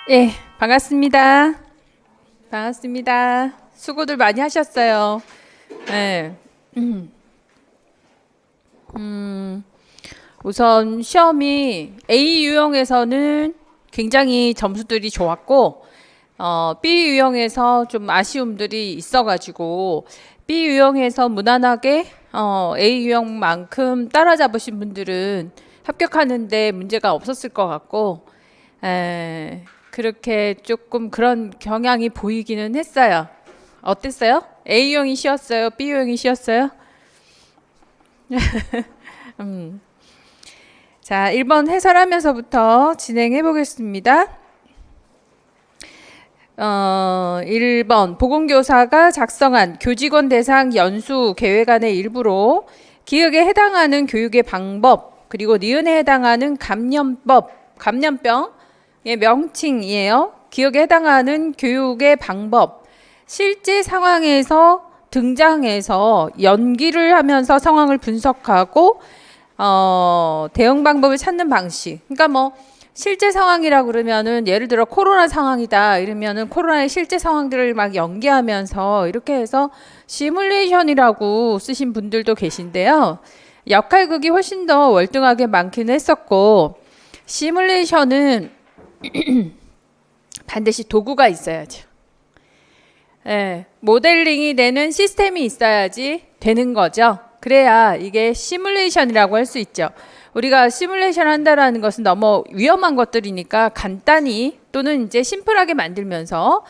예, 반갑습니다. 반갑습니다. 수고들 많이 하셨어요. 예. 우선 시험이 A 유형에서는 굉장히 점수들이 좋았고, B 유형에서 좀 아쉬움들이 있어가지고, B 유형에서 무난하게, A 유형만큼 따라잡으신 분들은 합격하는데 문제가 없었을 것 같고, 그렇게 조금 그런 경향이 보이기는 했어요. 어땠어요? A형이 쉬웠어요? B형이 쉬웠어요? 자, 1번 해설하면서부터 진행해 보겠습니다. 1번 보건교사가 작성한 교직원 대상 연수 계획안의 일부로 기억에 해당하는 교육의 방법, 그리고 니은에 해당하는 감염병의 명칭이에요. 기억에 해당하는 교육의 방법, 실제 상황에서 등장해서 연기를 하면서 상황을 분석하고 대응 방법을 찾는 방식. 그러니까 뭐 실제 상황이라 그러면은 예를 들어 코로나 상황이다 이러면은 코로나의 실제 상황들을 막 연기하면서 이렇게 해서 시뮬레이션이라고 쓰신 분들도 계신데요. 역할극이 훨씬 더 월등하게 많기는 했었고, 시뮬레이션은 반드시 도구가 있어야죠. 예, 모델링이 되는 시스템이 있어야지 되는 거죠. 그래야 이게 시뮬레이션이라고 할 수 있죠. 우리가 시뮬레이션 한다라는 것은 너무 위험한 것들이니까 간단히 또는 이제 심플하게 만들면서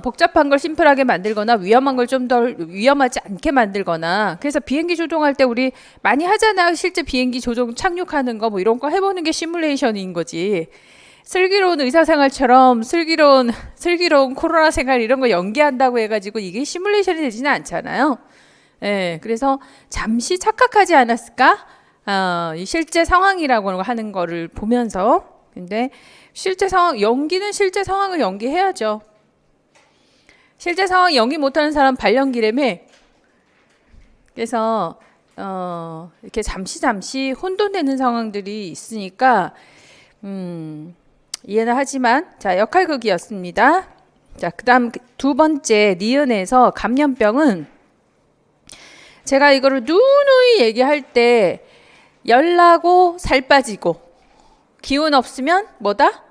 복잡한 걸 심플하게 만들거나 위험한 걸 좀 더 위험하지 않게 만들거나, 그래서 비행기 조종할 때 우리 많이 하잖아요. 실제 비행기 조종 착륙하는 거 뭐 이런 거 해보는 게 시뮬레이션인 거지. 슬기로운 의사생활처럼 슬기로운 코로나 생활 이런 거 연기한다고 해가지고 이게 시뮬레이션이 되지는 않잖아요. 예, 그래서 잠시 착각하지 않았을까? 이 실제 상황이라고 하는 거를 보면서. 근데 실제 상황, 연기는 실제 상황을 연기해야죠. 실제 상황 연기 못하는 사람 발연기라며. 그래서 이렇게 잠시 혼돈되는 상황들이 있으니까 이해는 하지만, 자, 역할극이었습니다. 자, 그다음 두 번째 니은에서 감염병은 제가 이거를 누누이 얘기할 때 열나고 살 빠지고 기운 없으면 뭐다?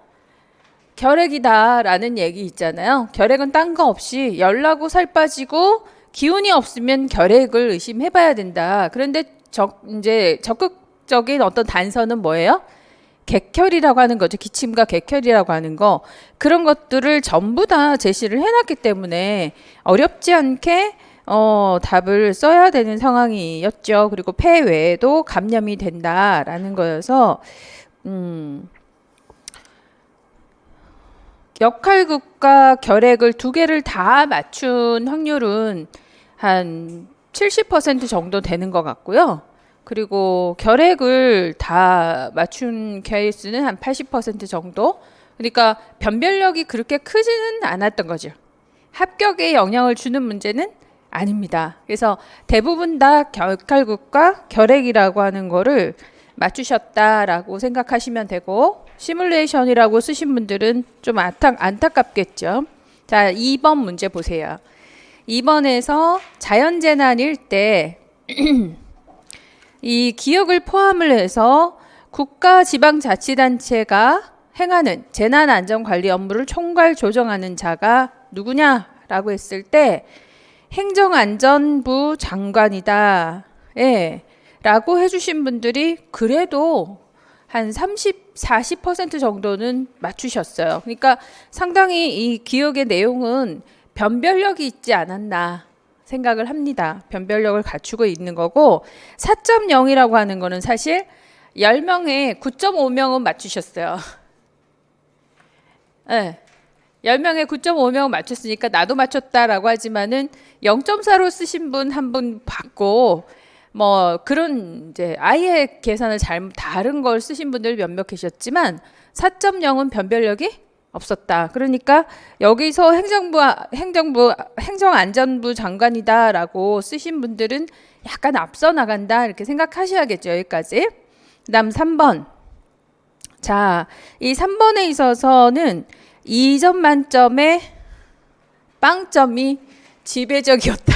결핵이다라는 얘기 있잖아요. 결핵은 딴 거 없이 열나고 살 빠지고 기운이 없으면 결핵을 의심해봐야 된다. 그런데 이제 적극적인 어떤 단서는 뭐예요? 객혈이라고 하는 거죠. 기침과 객혈이라고 하는 거. 그런 것들을 전부 다 제시를 해놨기 때문에 어렵지 않게 답을 써야 되는 상황이었죠. 그리고 폐 외에도 감염이 된다라는 거여서 역할극과 결핵을 두 개를 다 맞춘 확률은 한 70% 정도 되는 것 같고요. 그리고 결핵을 다 맞춘 케이스는 한 80% 정도. 그러니까 변별력이 그렇게 크지는 않았던 거죠. 합격에 영향을 주는 문제는 아닙니다. 그래서 대부분 다 역할극과 결핵이라고 하는 거를 맞추셨다라고 생각하시면 되고, 시뮬레이션이라고 쓰신 분들은 좀 안타깝겠죠. 자, 2번 문제 보세요. 2번에서 자연재난일 때 이 기억을 포함을 해서 국가지방자치단체가 행하는 재난안전관리 업무를 총괄 조정하는 자가 누구냐라고 했을 때 행정안전부 장관이다. 예. 라고 해주신 분들이 그래도 한 30, 40% 정도는 맞추셨어요. 그러니까 상당히 이 기억의 내용은 변별력이 있지 않았나 생각을 합니다. 변별력을 갖추고 있는 거고, 4.0이라고 하는 거는 사실 10명에 9.5명은 맞추셨어요. 네. 10명에 9.5명 맞췄으니까 나도 맞췄다라고 하지만은 0.4로 쓰신 분 한 분 받고, 뭐 그런 이제 아예 계산을 다른 걸 쓰신 분들 몇몇 계셨지만 4.0은 변별력이 없었다. 그러니까 여기서 행정안전부 장관이다라고 쓰신 분들은 약간 앞서 나간다 이렇게 생각하셔야겠죠. 여기까지. 그다음 3번. 자, 이 3번에 있어서는 2점 만점에 빵점이 지배적이었다.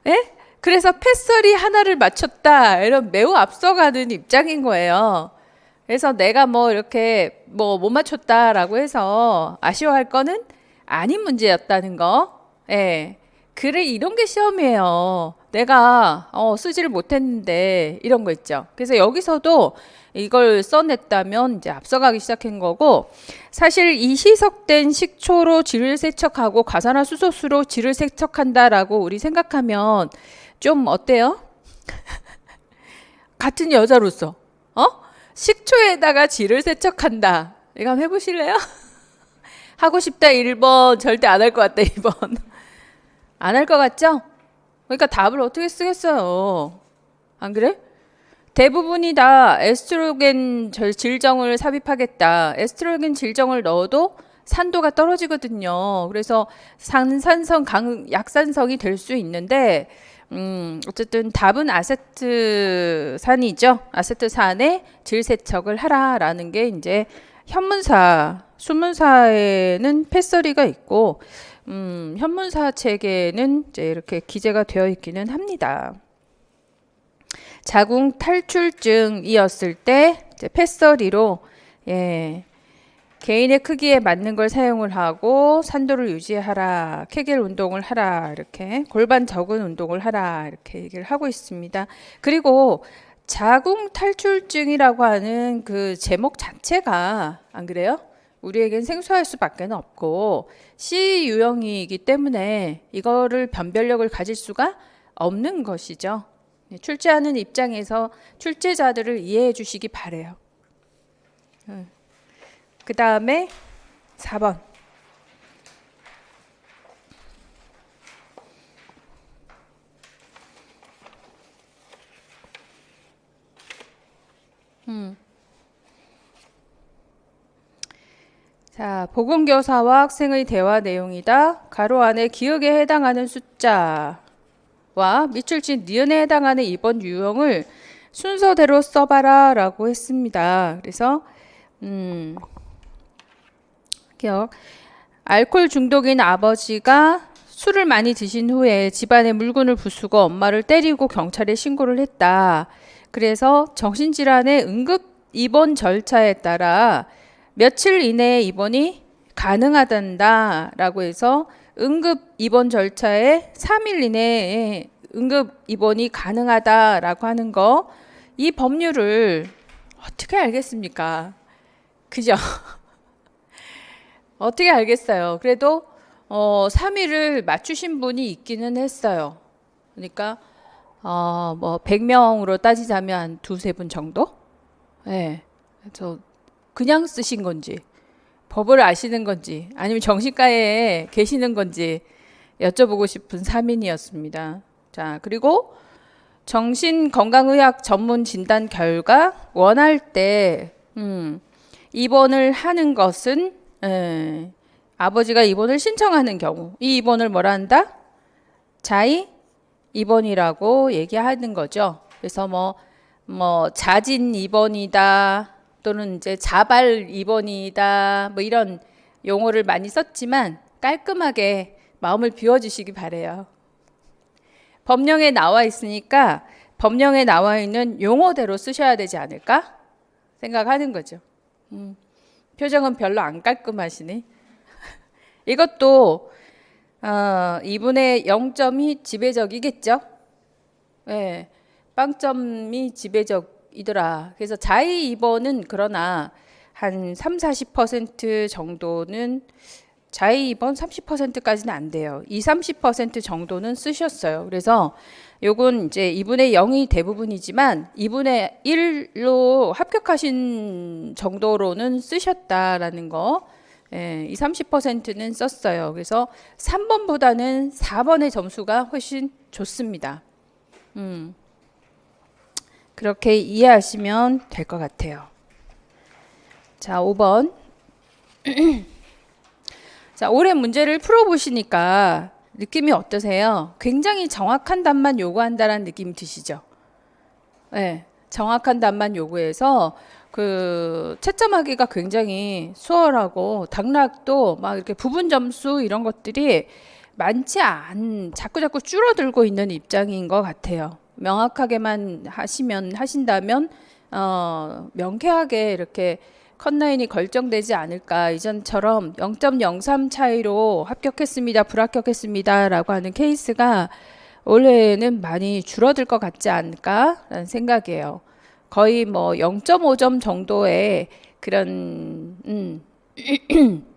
예? 그래서 패서리 하나를 맞췄다. 이런 매우 앞서가는 입장인 거예요. 그래서 내가 뭐 이렇게 뭐 못 맞췄다라고 해서 아쉬워할 거는 아닌 문제였다는 거. 예. 그래, 이런 게 시험이에요. 내가 쓰지를 못했는데 이런 거 있죠. 그래서 여기서도 이걸 써냈다면 이제 앞서가기 시작한 거고, 사실 이 희석된 식초로 질을 세척하고 과산화수소수로 질을 세척한다라고 우리 생각하면 좀 어때요? 같은 여자로서 식초에다가 질을 세척한다. 이거 한번 해보실래요? 하고 싶다 1번, 절대 안 할 것 같다 2번. 안 할 것 같죠? 그러니까 답을 어떻게 쓰겠어요? 안 그래? 대부분이 다 에스트로겐 질정을 삽입하겠다. 에스트로겐 질정을 넣어도 산도가 떨어지거든요. 그래서 산산성 약산성이 될 수 있는데 어쨌든 답은 아세트산이죠. 아세트산에 질세척을 하라라는 게 이제 현문사, 순문사에는 패서리가 있고 현문사 책에는 이제 이렇게 기재가 되어 있기는 합니다. 자궁 탈출증이었을 때 이제 패서리로 개인의 크기에 맞는 걸 사용을 하고 산도를 유지하라, 케겔 운동을 하라, 이렇게 골반 적은 운동을 하라 이렇게 얘기를 하고 있습니다. 그리고 자궁 탈출증이라고 하는 그 제목 자체가 안 그래요? 우리에겐 생소할 수밖에 없고 C 유형이기 때문에 이거를 변별력을 가질 수가 없는 것이죠. 출제하는 입장에서 출제자들을 이해해 주시기 바래요. 그 다음에 4번. 자, 보건교사와 학생의 대화 내용이다. 가로 안에 기억에 해당하는 숫자와 밑줄친 니은에 해당하는 이번 유형을 순서대로 써봐라 라고 했습니다. 그래서 기억. 알코올 중독인 아버지가 술을 많이 드신 후에 집안에 물건을 부수고 엄마를 때리고 경찰에 신고를 했다. 그래서 정신질환의 응급 입원 절차에 따라 며칠 이내에 입원이 가능하단다라고 해서 응급 입원 절차에 3일 이내에 응급 입원이 가능하다라고 하는 거, 이 법률을 어떻게 알겠습니까? 그죠? 어떻게 알겠어요? 그래도 3일을 맞추신 분이 있기는 했어요. 그러니까 뭐 100명으로 따지자면 한 두세 분 정도? 네. 그래서 그냥 쓰신 건지, 법을 아시는 건지, 아니면 정신과에 계시는 건지 여쭤보고 싶은 3인이었습니다. 자, 그리고 정신건강의학 전문 진단 결과 원할 때 입원을 하는 것은 아버지가 입원을 신청하는 경우, 이 입원을 뭐라 한다? 자의 입원이라고 얘기하는 거죠. 그래서 뭐 자진 입원이다, 또는 이제 자발 입원이다, 뭐 이런 용어를 많이 썼지만 깔끔하게 마음을 비워주시기 바래요. 법령에 나와 있으니까 법령에 나와 있는 용어대로 쓰셔야 되지 않을까 생각하는 거죠. 표정은 별로 안 깔끔하시네. 이것도 2분의 0점이 지배적이겠죠. 네, 빵점이 지배적이더라. 그래서 자의 입원은 그러나 한 30-40% 정도는, 자의 입원 30%까지는 안 돼요. 20-30% 정도는 쓰셨어요. 그래서 요건 이제 2분의 0이 대부분이지만 2분의 1로 합격하신 정도로는 쓰셨다라는 거. 20-30%는 썼어요. 그래서 3번보다는 4번의 점수가 훨씬 좋습니다. 그렇게 이해하시면 될 것 같아요. 자, 5번. 자, 올해 문제를 풀어보시니까 느낌이 어떠세요? 굉장히 정확한 답만 요구한다는 느낌이 드시죠? 네, 정확한 답만 요구해서 그 채점하기가 굉장히 수월하고 당락도 막 이렇게 부분 점수 이런 것들이 자꾸 줄어들고 있는 입장인 것 같아요. 명확하게만 하신다면 명쾌하게 이렇게 컷라인이 결정되지 않을까. 이전처럼 0.03 차이로 합격했습니다, 불합격했습니다 라고 하는 케이스가 올해는 많이 줄어들 것 같지 않을까라는 생각이에요. 거의 뭐 0.5점 정도의 그런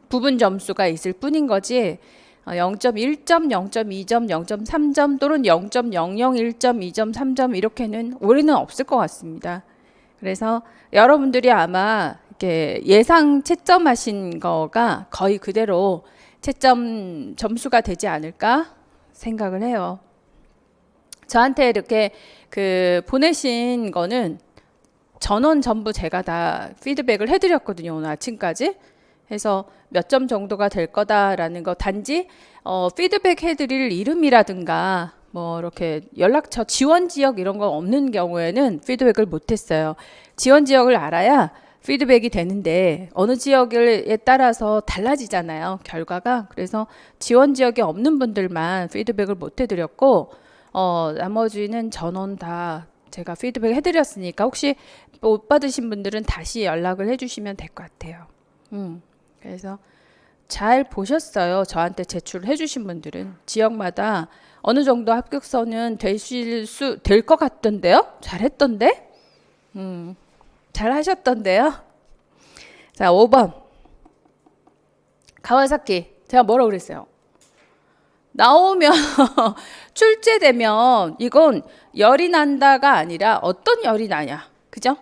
부분 점수가 있을 뿐인 거지 0.1점, 0.2점, 0.3점 또는 0.001점, 2점, 3점 이렇게는 올해는 없을 것 같습니다. 그래서 여러분들이 아마 이렇게 예상 채점하신 거가 거의 그대로 채점 점수가 되지 않을까 생각을 해요. 저한테 이렇게 그 보내신 거는 전원 전부 제가 다 피드백을 해드렸거든요. 오늘 아침까지. 해서 몇 점 정도가 될 거다라는 거 단지 피드백 해드릴 이름이라든가 뭐 이렇게 연락처 지원 지역 이런 거 없는 경우에는 피드백을 못했어요. 지원 지역을 알아야 피드백이 되는데 어느 지역에 따라서 달라지잖아요, 결과가. 그래서 지원 지역이 없는 분들만 피드백을 못 해드렸고 나머지는 전원 다 제가 피드백 해드렸으니까 혹시 못 받으신 분들은 다시 연락을 해주시면 될 것 같아요. 그래서 잘 보셨어요. 저한테 제출해 주신 분들은 지역마다 어느 정도 합격선은 될 것 같던데요. 잘했던데. 잘 하셨던데요. 자, 5번 가와사키. 제가 뭐라고 그랬어요? 나오면 출제되면 이건 열이 난다가 아니라 어떤 열이 나냐, 그죠?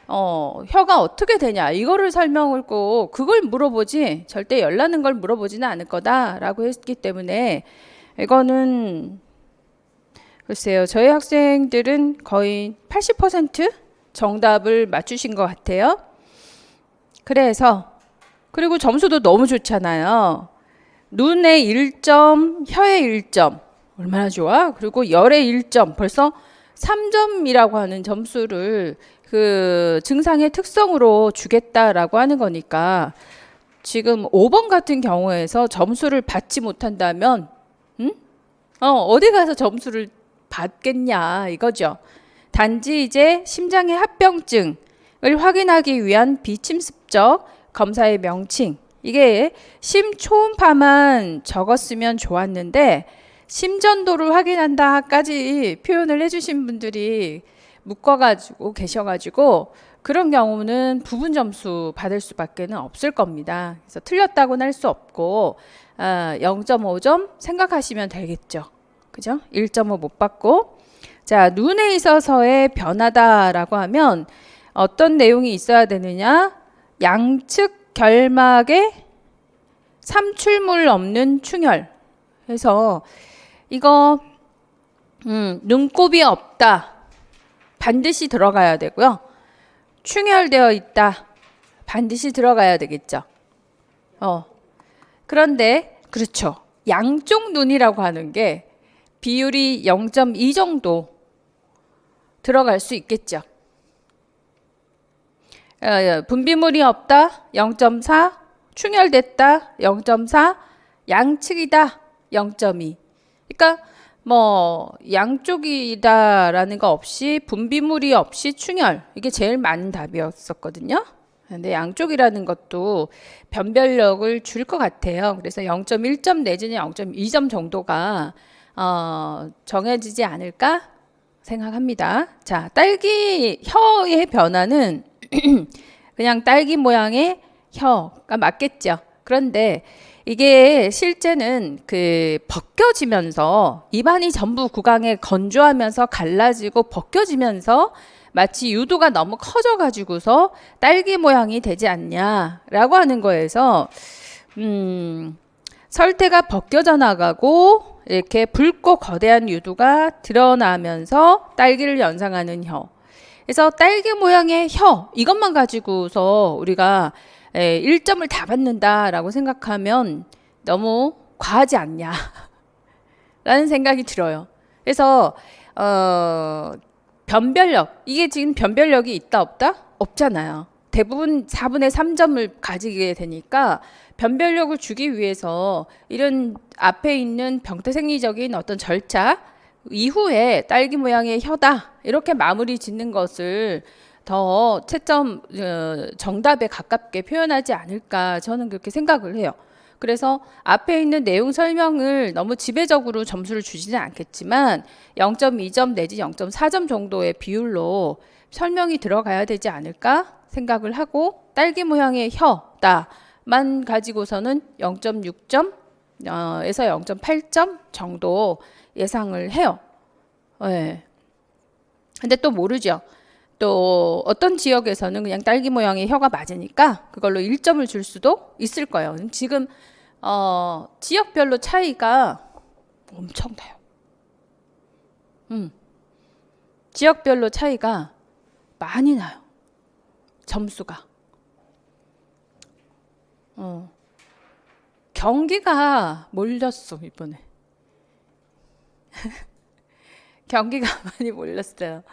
혀가 어떻게 되냐 이거를 설명을 꼭 그걸 물어보지 절대 열 나는 걸 물어보지는 않을 거다라고 했기 때문에 이거는 글쎄요, 저희 학생들은 거의 80% 정답을 맞추신 것 같아요. 그래서 그리고 점수도 너무 좋잖아요. 눈에 1점, 혀에 1점. 얼마나 좋아? 그리고 열에 1점. 벌써 3점이라고 하는 점수를 그 증상의 특성으로 주겠다라고 하는 거니까 지금 5번 같은 경우에서 점수를 받지 못한다면 어디 가서 점수를 받겠냐 이거죠. 단지 이제 심장의 합병증을 확인하기 위한 비침습적 검사의 명칭, 이게 심초음파만 적었으면 좋았는데 심전도를 확인한다까지 표현을 해주신 분들이 묶어가지고 계셔가지고 그런 경우는 부분 점수 받을 수밖에 없을 겁니다. 그래서 틀렸다고는 할 수 없고 0.5점 생각하시면 되겠죠. 그죠? 1.5 못 받고. 자, 눈에 있어서의 변화다라고 하면 어떤 내용이 있어야 되느냐? 양측 결막에 삼출물 없는 충혈. 그래서 이거 눈곱이 없다. 반드시 들어가야 되고요. 충혈되어 있다. 반드시 들어가야 되겠죠. 그런데 그렇죠. 양쪽 눈이라고 하는 게 비율이 0.2 정도 들어갈 수 있겠죠. 분비물이 없다. 0.4. 충혈됐다. 0.4. 양측이다. 0.2. 그러니까 뭐 양쪽이다라는 거 없이 분비물이 없이 충혈, 이게 제일 많은 답이었었거든요. 근데 양쪽이라는 것도 변별력을 줄 것 같아요. 그래서 0.1점 내지는 0.2점 정도가 정해지지 않을까 생각합니다. 자, 딸기 혀의 변화는 그냥 딸기 모양의 혀가 맞겠죠. 그런데 이게 실제는 그 벗겨지면서 입안이 전부 구강에 건조하면서 갈라지고 벗겨지면서 마치 유도가 너무 커져가지고서 딸기 모양이 되지 않냐라고 하는 거에서 설태가 벗겨져 나가고 이렇게 붉고 거대한 유두가 드러나면서 딸기를 연상하는 혀. 그래서 딸기 모양의 혀 이것만 가지고서 우리가 1점을 다 받는다라고 생각하면 너무 과하지 않냐 라는 생각이 들어요. 그래서 변별력, 이게 지금 변별력이 있다 없다? 없잖아요. 대부분 4분의 3점을 가지게 되니까 변별력을 주기 위해서 이런 앞에 있는 병태생리적인 어떤 절차 이후에 딸기 모양의 혀다 이렇게 마무리 짓는 것을 더 채점 정답에 가깝게 표현하지 않을까 저는 그렇게 생각을 해요. 그래서 앞에 있는 내용 설명을 너무 지배적으로 점수를 주지는 않겠지만 0.2점 내지 0.4점 정도의 비율로 설명이 들어가야 되지 않을까 생각을 하고 딸기 모양의 혀다만 가지고서는 0.6점 에서 0.8점 정도 예상을 해요. 네. 근데 또 모르죠. 또 어떤 지역에서는 그냥 딸기 모양의 혀가 맞으니까 그걸로 1점을 줄 수도 있을 거예요. 지금 지역별로 차이가 엄청나요. 지역별로 차이가 많이 나요. 점수가. 경기가 몰렸어 이번에. 경기가 많이 몰렸어요.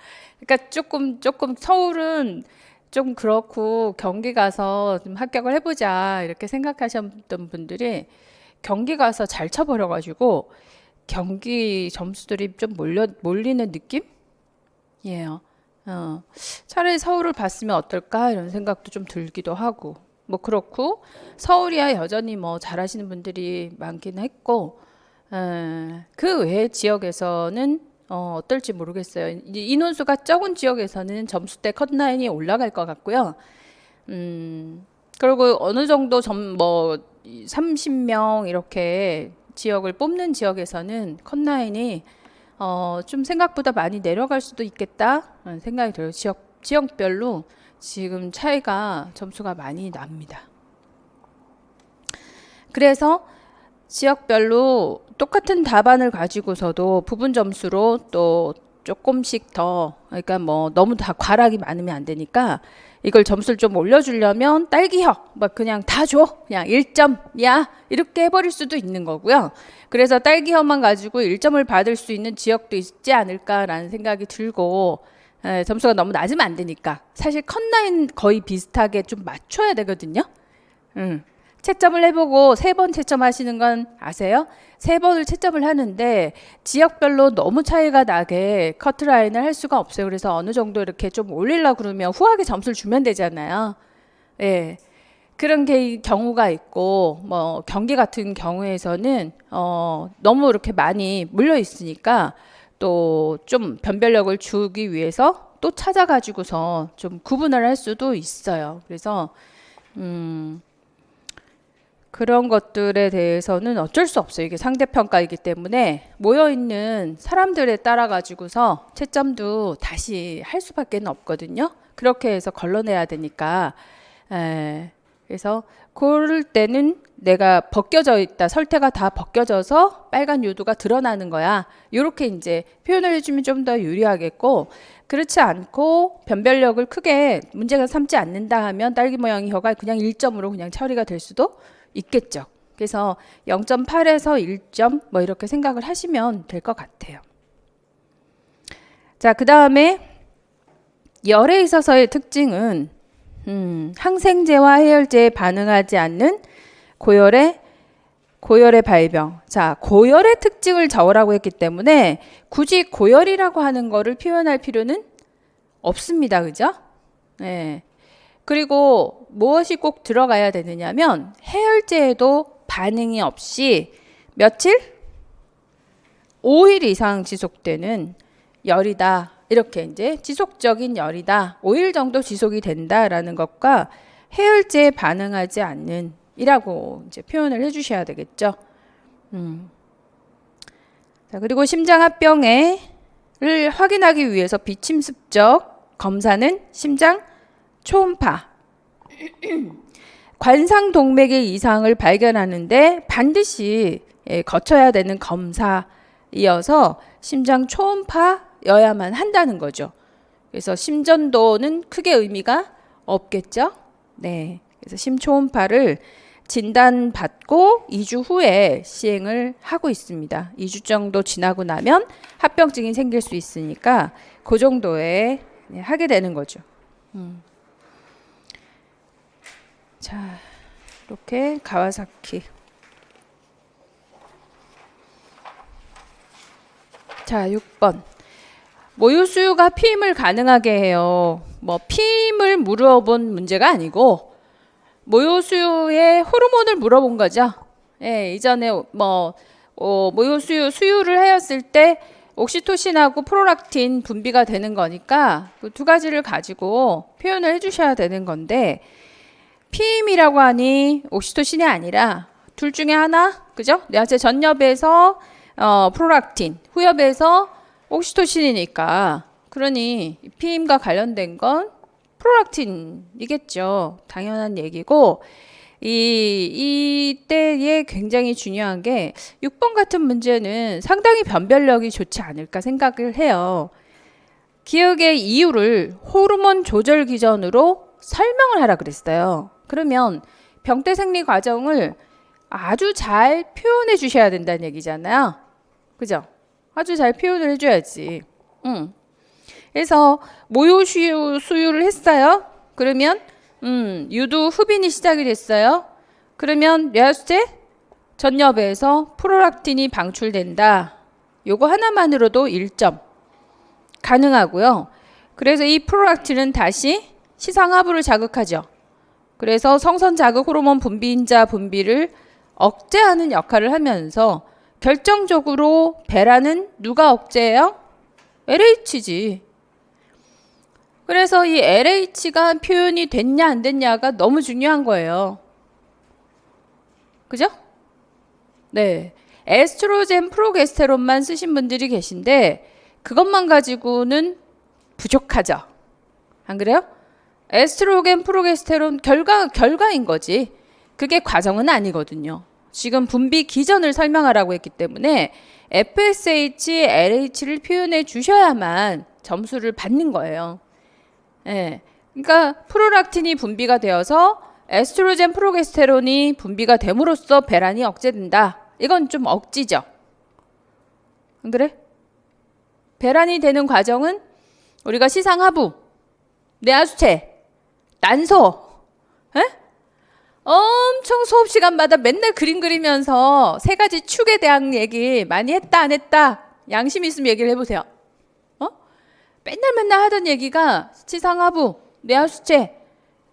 그러니까 조금 서울은 좀 그렇고 경기 가서 좀 합격을 해보자 이렇게 생각하셨던 분들이 경기 가서 잘 쳐버려가지고 경기 점수들이 좀 몰리는 느낌이에요. 차라리 서울을 봤으면 어떨까 이런 생각도 좀 들기도 하고 뭐 그렇고 서울이야 여전히 뭐 잘하시는 분들이 많긴 했고 그 외의 지역에서는 어떨지 모르겠어요. 인원수가 적은 지역에서는 점수대 컷라인이 올라갈 것 같고요. 그리고 어느 정도 30명 이렇게 지역을 뽑는 지역에서는 컷라인이 좀 생각보다 많이 내려갈 수도 있겠다 생각이 들어요. 지역별로 지금 차이가 점수가 많이 납니다. 그래서 지역별로 똑같은 답안을 가지고서도 부분 점수로 또 조금씩 더 그러니까 뭐 너무 다 과락이 많으면 안 되니까 이걸 점수를 좀 올려주려면 딸기혀 막 그냥 다 줘 그냥 1점이야 이렇게 해버릴 수도 있는 거고요. 그래서 딸기혀만 가지고 1점을 받을 수 있는 지역도 있지 않을까라는 생각이 들고 점수가 너무 낮으면 안 되니까 사실 컷라인 거의 비슷하게 좀 맞춰야 되거든요. 채점을 해보고 3번 채점하시는 건 아세요? 3번을 채점을 하는데 지역별로 너무 차이가 나게 커트라인을 할 수가 없어요. 그래서 어느 정도 이렇게 좀 올리려고 그러면 후하게 점수를 주면 되잖아요. 예. 그런 경우가 있고 뭐 경기 같은 경우에서는 너무 이렇게 많이 물려 있으니까 또 좀 변별력을 주기 위해서 또 찾아가지고서 좀 구분을 할 수도 있어요. 그래서 그런 것들에 대해서는 어쩔 수 없어요. 이게 상대평가이기 때문에 모여있는 사람들에 따라 가지고서 채점도 다시 할 수밖에 없거든요. 그렇게 해서 걸러내야 되니까. 그래서 그럴 때는 내가 벗겨져 있다. 설태가 다 벗겨져서 빨간 요도가 드러나는 거야. 이렇게 이제 표현을 해주면 좀 더 유리하겠고 그렇지 않고 변별력을 크게 문제가 삼지 않는다 하면 딸기 모양의 혀가 그냥 1점으로 그냥 처리가 될 수도 있겠죠. 그래서 0.8에서 1점 뭐 이렇게 생각을 하시면 될 것 같아요. 자, 그 다음에 열에 있어서의 특징은 항생제와 해열제에 반응하지 않는 고열의 발병. 자, 고열의 특징을 적으라고 했기 때문에 굳이 고열이라고 하는 거를 표현할 필요는 없습니다. 그죠? 네. 그리고 무엇이 꼭 들어가야 되느냐면 해열제에도 반응이 없이 며칠? 5일 이상 지속되는 열이다. 이렇게 이제 지속적인 열이다. 5일 정도 지속이 된다라는 것과 해열제에 반응하지 않는 이라고 이제 표현을 해주셔야 되겠죠. 자, 그리고 심장합병을 확인하기 위해서 비침습적 검사는 심장 초음파. 관상동맥의 이상을 발견하는데 반드시 거쳐야 되는 검사이어서 심장 초음파여야만 한다는 거죠. 그래서 심전도는 크게 의미가 없겠죠. 네. 그래서 심초음파를 진단받고 2주 후에 시행을 하고 있습니다. 2주 정도 지나고 나면 합병증이 생길 수 있으니까 그 정도에 하게 되는 거죠. 자, 이렇게 가와사키. 자, 6번. 모유 수유가 피임을 가능하게 해요. 뭐 피임을 물어본 문제가 아니고 모유 수유의 호르몬을 물어본 거죠. 예, 이전에 뭐 모유 수유를 하였을 때 옥시토신하고 프롤락틴 분비가 되는 거니까 그 두 가지를 가지고 표현을 해주셔야 되는 건데 피임이라고 하니 옥시토신이 아니라 둘 중에 하나, 그죠? 뇌하체 전엽에서 프롤락틴, 후엽에서 옥시토신이니까 그러니 피임과 관련된 건 프롤락틴이겠죠. 당연한 얘기고 이때에 굉장히 중요한 게 6번 같은 문제는 상당히 변별력이 좋지 않을까 생각을 해요. 기억의 이유를 호르몬 조절 기전으로 설명을 하라 그랬어요. 그러면 병태 생리 과정을 아주 잘 표현해 주셔야 된다는 얘기잖아요. 그죠? 아주 잘 표현을 해줘야지. 그래서 모유 수유를 했어요. 그러면 유두 흡인이 시작이 됐어요. 그러면 뇌하수체 전엽에서 프롤락틴이 방출된다. 요거 하나만으로도 1점 가능하고요. 그래서 이 프롤락틴은 다시 시상하부를 자극하죠. 그래서 성선 자극 호르몬 분비인자 분비를 억제하는 역할을 하면서 결정적으로 배라는 누가 억제해요? LH지. 그래서 이 LH가 표현이 됐냐 안 됐냐가 너무 중요한 거예요. 그죠? 네. 에스트로겐 프로게스테론만 쓰신 분들이 계신데 그것만 가지고는 부족하죠. 안 그래요? 에스트로겐 프로게스테론 결과인 거지. 그게 과정은 아니거든요. 지금 분비 기전을 설명하라고 했기 때문에 FSH, LH를 표현해 주셔야만 점수를 받는 거예요. 예. 그러니까 프롤락틴이 분비가 되어서 에스트로겐 프로게스테론이 분비가 됨으로써 배란이 억제된다. 이건 좀 억지죠. 안 그래? 배란이 되는 과정은 우리가 시상하부, 뇌하수체, 난소, 에? 엄청 수업 시간마다 맨날 그림 그리면서 세 가지 축에 대한 얘기 많이 했다 안 했다 양심 있으면 얘기를 해보세요. 맨날 하던 얘기가 시상하부, 뇌하수체,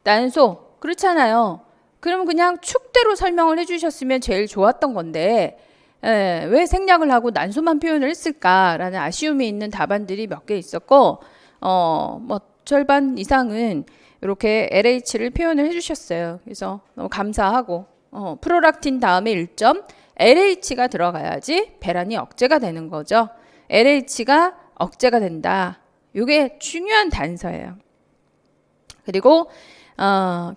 난소 그렇잖아요. 그럼 그냥 축대로 설명을 해주셨으면 제일 좋았던 건데 왜 생략을 하고 난소만 표현을 했을까라는 아쉬움이 있는 답안들이 몇 개 있었고 뭐 절반 이상은 이렇게 LH를 표현을 해주셨어요. 그래서 너무 감사하고 프롤락틴 다음에 1점 LH가 들어가야지 배란이 억제가 되는 거죠. LH가 억제가 된다. 이게 중요한 단서예요. 그리고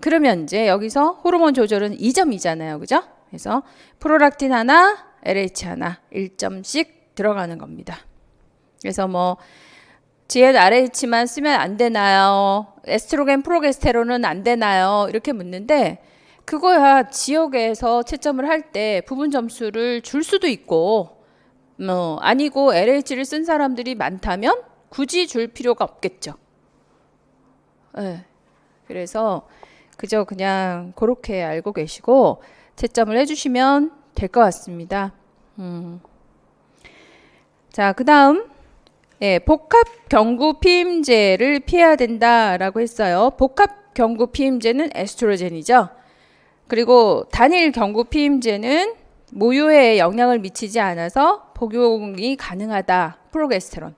그러면 이제 여기서 호르몬 조절은 2점이잖아요. 그죠? 그래서 프롤락틴 하나, LH 하나 1점씩 들어가는 겁니다. 그래서 뭐 GnRH만 쓰면 안 되나요? 에스트로겐 프로게스테론은 안 되나요? 이렇게 묻는데 그거야 지역에서 채점을 할 때 부분 점수를 줄 수도 있고 뭐 아니고 LH를 쓴 사람들이 많다면 굳이 줄 필요가 없겠죠. 네. 그래서 그저 그냥 그렇게 알고 계시고 채점을 해주시면 될 것 같습니다. 자, 그 다음 복합 경구 피임제를 피해야 된다라고 했어요. 복합 경구 피임제는 에스트로겐이죠. 그리고 단일 경구 피임제는 모유에 영향을 미치지 않아서 복용이 가능하다. 프로게스테론.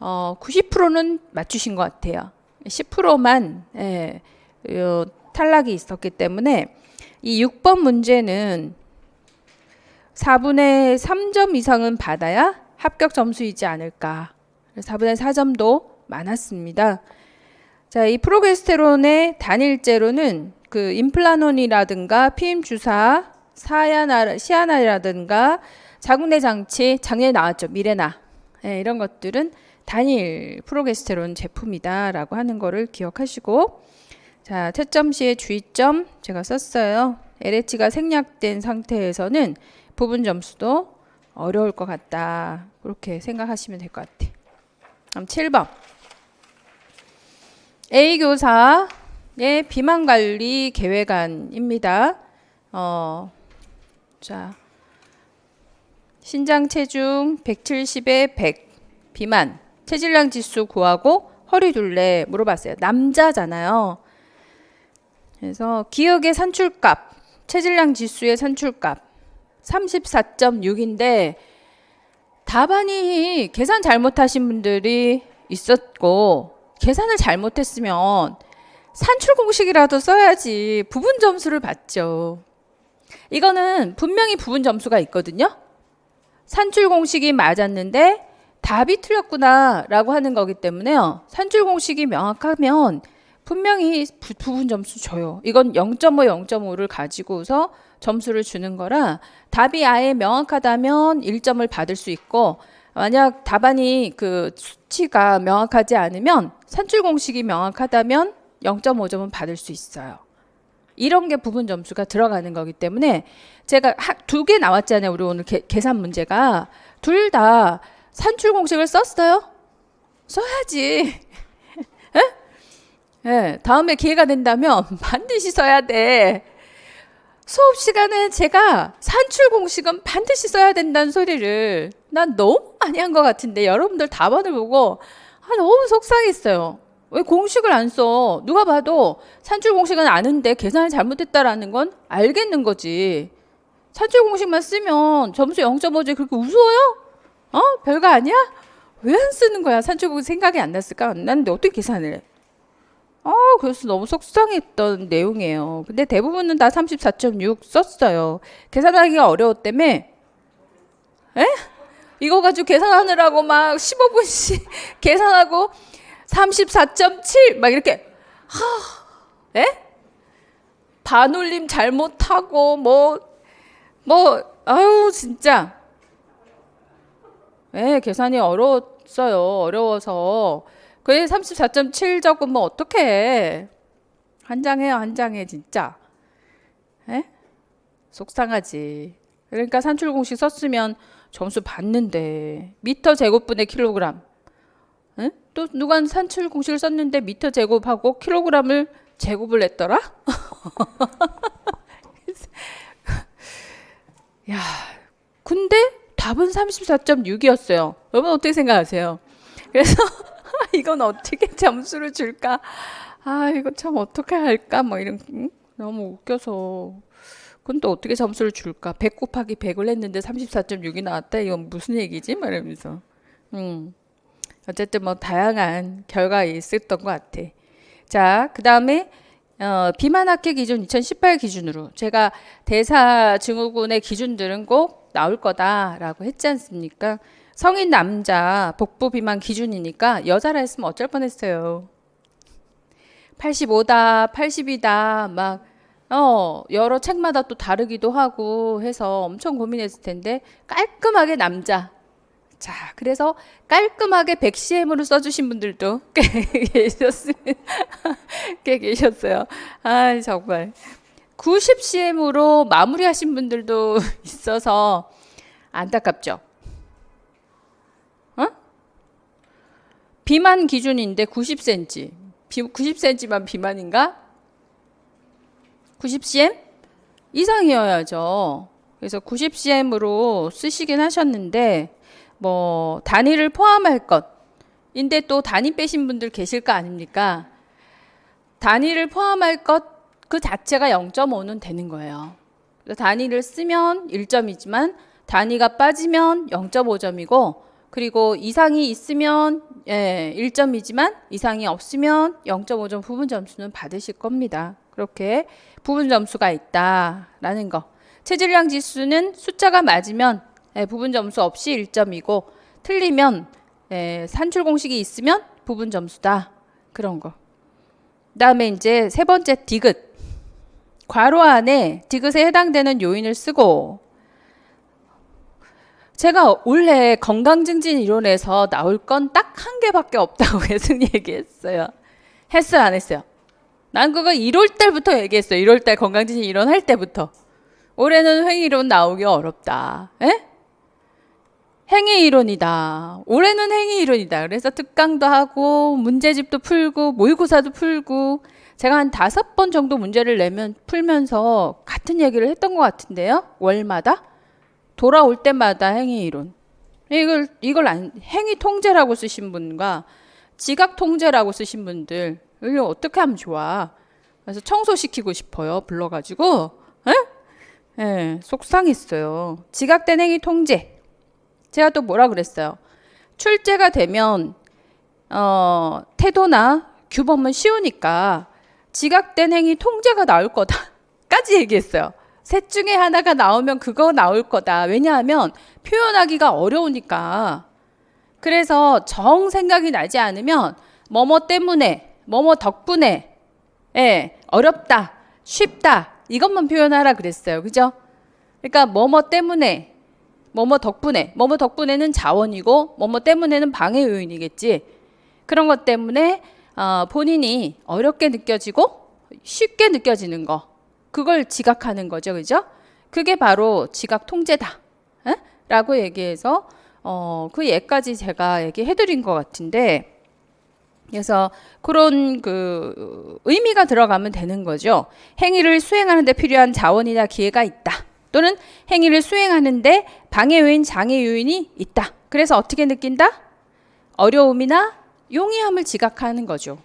90%는 맞추신 것 같아요. 10%만 탈락이 있었기 때문에 이 6번 문제는 4분의 3점 이상은 받아야 합격 점수이지 않을까. 4분의 4점도 많았습니다. 자, 이 프로게스테론의 단일제로는 그 임플라논이라든가 피임 주사, 시아나라든가 자궁내 장치, 장에 나왔죠. 미레나. 이런 것들은 단일 프로게스테론 제품이다라고 하는 거를 기억하시고 자, 채점 시의 주의점 제가 썼어요. LH가 생략된 상태에서는 부분 점수도 어려울 것 같다. 그렇게 생각하시면 될 것 같아. 그럼 7번. A 교사 비만 관리 계획안입니다. 자, 신장 체중 170에 100 비만, 체질량 지수 구하고 허리 둘레 물어봤어요. 남자잖아요. 그래서 기억의 산출값, 체질량 지수의 산출값 34.6인데 답안이 계산 잘못하신 분들이 있었고, 계산을 잘못했으면 산출 공식이라도 써야지 부분 점수를 받죠. 이거는 분명히 부분 점수가 있거든요. 산출 공식이 맞았는데 답이 틀렸구나 라고 하는 거기 때문에요. 산출 공식이 명확하면 분명히 부분 점수 줘요. 이건 0.5, 0.5를 가지고서 점수를 주는 거라 답이 아예 명확하다면 1점을 받을 수 있고, 만약 답안이 그 수치가 명확하지 않으면 산출 공식이 명확하다면 0.5점은 받을 수 있어요. 이런 게 부분 점수가 들어가는 거기 때문에 제가 두 개 나왔잖아요. 우리 오늘 계산 문제가 둘 다 산출 공식을 썼어요? 써야지. 네, 다음에 기회가 된다면 반드시 써야 돼. 수업 시간에 제가 산출 공식은 반드시 써야 된다는 소리를 난 너무 많이 한 것 같은데 여러분들 답안을 보고 너무 속상했어요. 왜 공식을 안 써? 누가 봐도 산출 공식은 아는데 계산을 잘못했다라는 건 알겠는 거지. 산출 공식만 쓰면 점수 0.5지 그렇게 우스워요? 별거 아니야? 왜 안 쓰는 거야? 산출 공식 생각이 안 났을까? 안 났는데 어떻게 계산을 해? 그래서 너무 속상했던 내용이에요. 근데 대부분은 다 34.6 썼어요. 계산하기가 어려웠다며. 에? 이거 가지고 계산하느라고 막 15분씩 계산하고 34.7 막 이렇게 에? 반올림 잘못하고 아유 진짜 계산이 어려웠어요. 어려워서 그게 34.7 적으면 어떡해. 한 장해요, 한 장해 진짜. 속상하지. 그러니까 산출 공식 썼으면 점수 받는데 미터 제곱분의 킬로그램. 또 누가 산출 공식을 썼는데 미터 제곱하고 킬로그램을 제곱을 했더라? 야, 근데 답은 34.6이었어요. 여러분 어떻게 생각하세요? 그래서 이건 어떻게 점수를 줄까? 이거 참 어떻게 할까? 너무 웃겨서. 그건 또 어떻게 점수를 줄까? 100 곱하기 100을 했는데 34.6이 나왔다? 이건 무슨 얘기지? 이러면서. 어쨌든 다양한 결과가 있었던 것 같아. 자, 그 다음에 비만 학회 기준 2018 기준으로 제가 대사 증후군의 기준들은 꼭 나올 거다라고 했지 않습니까? 성인 남자 복부 비만 기준이니까 여자라 했으면 어쩔 뻔했어요. 85다, 80이다, 여러 책마다 또 다르기도 하고 해서 엄청 고민했을 텐데 깔끔하게 남자. 자, 그래서 깔끔하게 100cm으로 써주신 분들도 꽤 계셨어요. 정말. 90cm으로 마무리하신 분들도 있어서 안타깝죠. 비만 기준인데 90cm. 90cm만 비만인가? 90cm 이상이어야죠. 그래서 90cm으로 쓰시긴 하셨는데 단위를 포함할 것인데 또 단위 빼신 분들 계실 거 아닙니까? 단위를 포함할 것 그 자체가 0.5는 되는 거예요. 단위를 쓰면 1점이지만 단위가 빠지면 0.5점이고, 그리고 이상이 있으면 1점이지만 이상이 없으면 0.5점 부분 점수는 받으실 겁니다. 그렇게 부분 점수가 있다라는 거. 체질량 지수는 숫자가 맞으면 부분 점수 없이 1점이고 틀리면 산출 공식이 있으면 부분 점수다. 그런 거. 그다음에 이제 세 번째 디귿. 괄호 안에 디귿에 해당되는 요인을 쓰고, 제가 원래 건강증진 이론에서 나올 건 딱 한 개밖에 없다고 계속 얘기했어요. 했어요, 안 했어요? 난 그거 1월 달부터 얘기했어요. 1월 달 건강증진 이론 할 때부터. 올해는 행위이론 나오기 어렵다. 행위이론이다. 올해는 행위이론이다. 그래서 특강도 하고 문제집도 풀고 모의고사도 풀고 제가 한 5번 정도 문제를 풀면서 같은 얘기를 했던 것 같은데요. 월마다 돌아올 때마다 행위 이론. 행위 통제라고 쓰신 분과 지각 통제라고 쓰신 분들 이걸 어떻게 하면 좋아? 그래서 청소시키고 싶어요. 불러가지고. 예, 속상했어요. 지각된 행위 통제. 제가 또 뭐라 그랬어요? 출제가 되면 태도나 규범은 쉬우니까 지각된 행위 통제가 나올 거다까지 얘기했어요. 셋 중에 하나가 나오면 그거 나올 거다. 왜냐하면 표현하기가 어려우니까. 그래서 정 생각이 나지 않으면 뭐뭐 때문에, 뭐뭐 덕분에, 어렵다, 쉽다 이것만 표현하라 그랬어요. 그죠? 그러니까 뭐뭐 때문에, 뭐뭐 덕분에는 자원이고 뭐뭐 때문에는 방해 요인이겠지. 그런 것 때문에 본인이 어렵게 느껴지고 쉽게 느껴지는 거, 그걸 지각하는 거죠. 그죠? 그게 바로 지각 통제다. 라고 얘기해서 그 예까지 제가 얘기해드린 것 같은데, 그래서 그런 그 의미가 들어가면 되는 거죠. 행위를 수행하는 데 필요한 자원이나 기회가 있다. 또는 행위를 수행하는데 방해 요인, 장애 요인이 있다. 그래서 어떻게 느낀다? 어려움이나 용이함을 지각하는 거죠.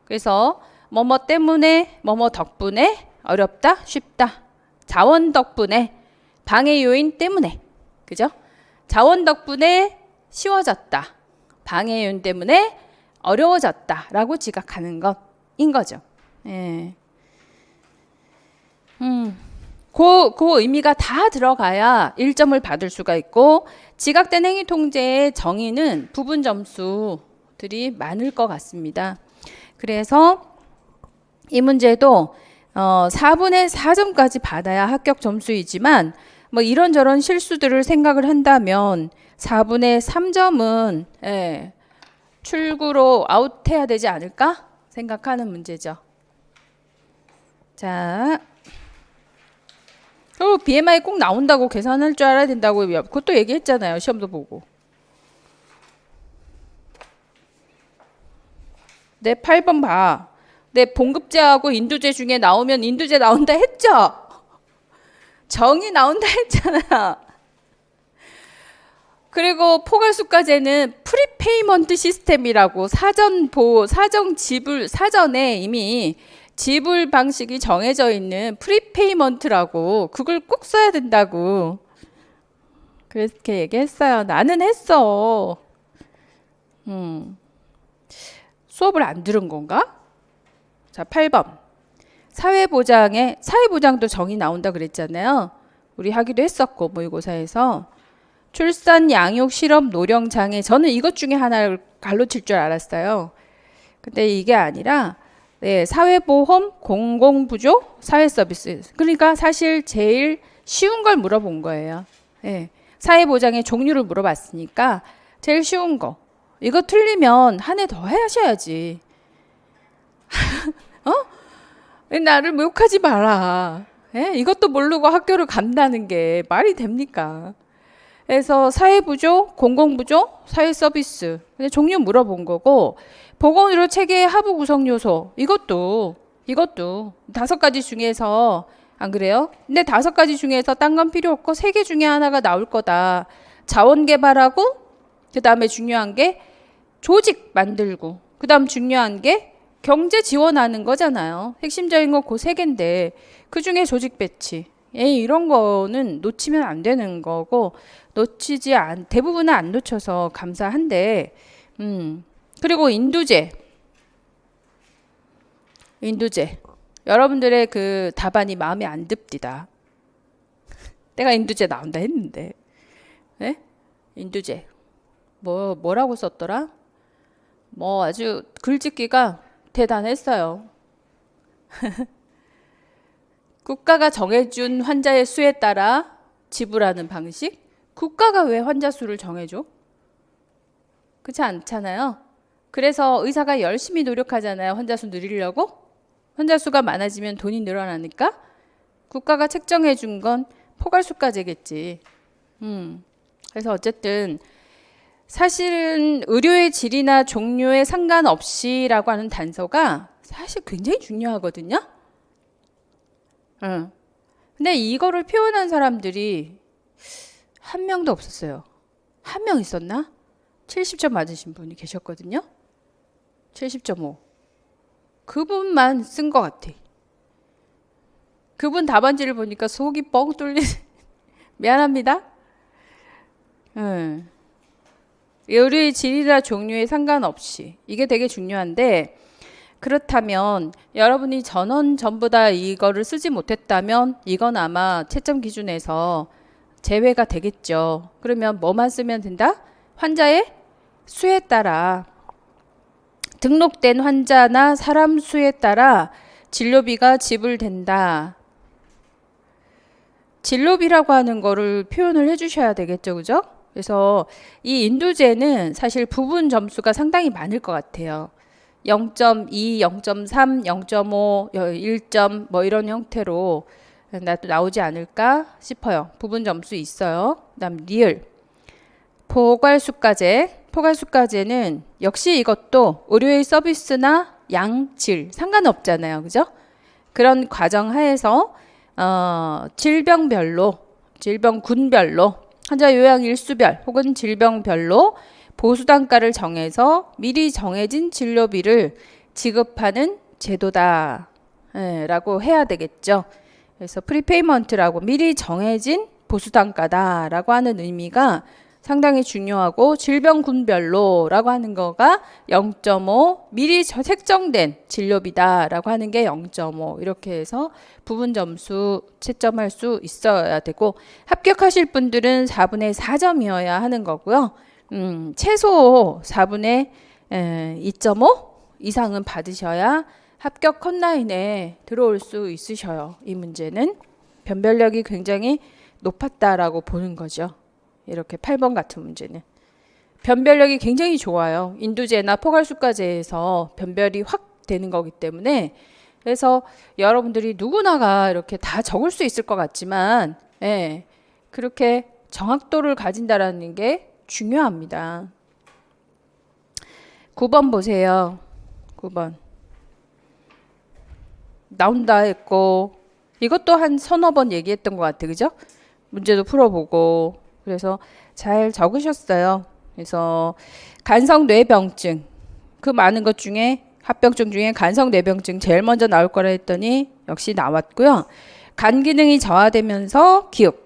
그래서 뭐뭐 때문에, 뭐뭐 덕분에 어렵다, 쉽다. 자원 덕분에, 방해 요인 때문에. 그죠? 자원 덕분에 쉬워졌다. 방해 요인 때문에 어려워졌다. 라고 지각하는 것인 거죠. 예. 그 의미가 다 들어가야 1점을 받을 수가 있고, 지각된 행위 통제의 정의는 부분 점수들이 많을 것 같습니다. 그래서 이 문제도 4분의 4점까지 받아야 합격 점수이지만, 뭐 이런저런 실수들을 생각을 한다면 4분의 3점은 출구로 아웃해야 되지 않을까 생각하는 문제죠. 자, BMI 꼭 나온다고 계산할 줄 알아야 된다고 그것도 얘기했잖아요. 시험도 보고. 내 8번 봐. 내 봉급제하고 인두제 중에 나오면 인두제 나온다 했죠? 정이 나온다 했잖아. 그리고 포괄수까지는 프리페이먼트 시스템이라고 사전 지불, 사전에 이미 지불 방식이 정해져 있는 프리페이먼트라고, 그걸 꼭 써야 된다고 그렇게 얘기했어요. 나는 했어. 수업을 안 들은 건가? 자, 8번. 사회보장도 정의 나온다 그랬잖아요. 우리 하기도 했었고, 모의고사에서. 출산, 양육, 실업, 노령, 장애. 저는 이것 중에 하나를 갈로칠 줄 알았어요. 근데 이게 아니라, 사회보험, 공공부조, 사회서비스. 그러니까 사실 제일 쉬운 걸 물어본 거예요. 사회보장의 종류를 물어봤으니까 제일 쉬운 거. 이거 틀리면 한 해 더 하셔야지. 나를 욕하지 마라. 이것도 모르고 학교를 간다는 게 말이 됩니까? 그래서 사회부조, 공공부조, 사회서비스. 근데 종류 물어본 거고, 보건의료 체계의 하부 구성 요소. 이것도 5가지 중에서, 안 그래요? 근데 5가지 중에서 딴 건 필요 없고 3개 중에 하나가 나올 거다. 자원 개발하고, 그 다음에 중요한 게 조직 만들고, 그 다음 중요한 게 경제 지원하는 거잖아요. 핵심적인 거 그 3개인데 그 중에 조직 배치. 이런 거는 놓치면 안 되는 거고, 대부분은 안 놓쳐서 감사한데, 그리고 인두제. 여러분들의 그 답안이 마음에 안 듭디다. 내가 인두제 나온다 했는데. 인두제. 뭐라고 썼더라? 아주 글짓기가 대단했어요. 국가가 정해준 환자의 수에 따라 지불하는 방식? 국가가 왜 환자 수를 정해줘? 그렇지 않잖아요. 그래서 의사가 열심히 노력하잖아요. 환자 수 늘리려고. 환자 수가 많아지면 돈이 늘어나니까 국가가 책정해 준 건 포괄수까지겠지. 그래서 어쨌든 사실은 의료의 질이나 종류에 상관없이라고 하는 단서가 사실 굉장히 중요하거든요. 응. 근데 이거를 표현한 사람들이 한 명도 없었어요. 한 명 있었나? 70점 맞으신 분이 계셨거든요. 70.5. 그분만 쓴 것 같아. 그분 답안지를 보니까 속이 뻥 뚫리. 미안합니다. 요리의 질이나 종류에 상관없이 이게 되게 중요한데, 그렇다면 여러분이 전원 전부 다 이거를 쓰지 못했다면 이건 아마 채점 기준에서 제외가 되겠죠. 그러면 뭐만 쓰면 된다? 환자의 수에 따라, 등록된 환자나 사람 수에 따라 진료비가 지불된다. 진료비라고 하는 거를 표현을 해주셔야 되겠죠, 그죠? 그래서 이 인두제는 사실 부분 점수가 상당히 많을 것 같아요. 0.2, 0.3, 0.5, 1점 뭐 이런 형태로 나오지 않을까 싶어요. 부분 점수 있어요. 그다음 리을, 포괄수가제. 포괄수가제는 역시 이것도 의료의 서비스나 양질 상관없잖아요, 그죠? 그런 과정 하에서 질병군별로 환자 요양 일수별 혹은 질병별로 보수단가를 정해서 미리 정해진 진료비를 지급하는 제도다 라고 해야 되겠죠. 그래서 프리페이먼트라고 미리 정해진 보수단가다라고 하는 의미가 상당히 중요하고, 질병군별로라고 하는 거가 0.5, 미리 책정된 진료비다라고 하는 게 0.5, 이렇게 해서 부분 점수 채점할 수 있어야 되고, 합격하실 분들은 4분의 4점이어야 하는 거고요. 최소 4분의 2.5 이상은 받으셔야 합격 컷라인에 들어올 수 있으셔요. 이 문제는 변별력이 굉장히 높았다라고 보는 거죠. 이렇게 8번 같은 문제는 변별력이 굉장히 좋아요. 인두제나 포괄수가제에서 변별이 확 되는 거기 때문에, 그래서 여러분들이 누구나가 이렇게 다 적을 수 있을 것 같지만, 그렇게 정확도를 가진다라는 게 중요합니다. 9번 보세요. 9번 나온다 했고, 이것도 한 서너 번 얘기했던 것 같아, 그죠? 문제도 풀어보고. 그래서 잘 적으셨어요. 그래서 간성뇌병증, 그 많은 것 중에 합병증 중에 간성뇌병증 제일 먼저 나올 거라 했더니 역시 나왔고요. 간 기능이 저하되면서 기읍,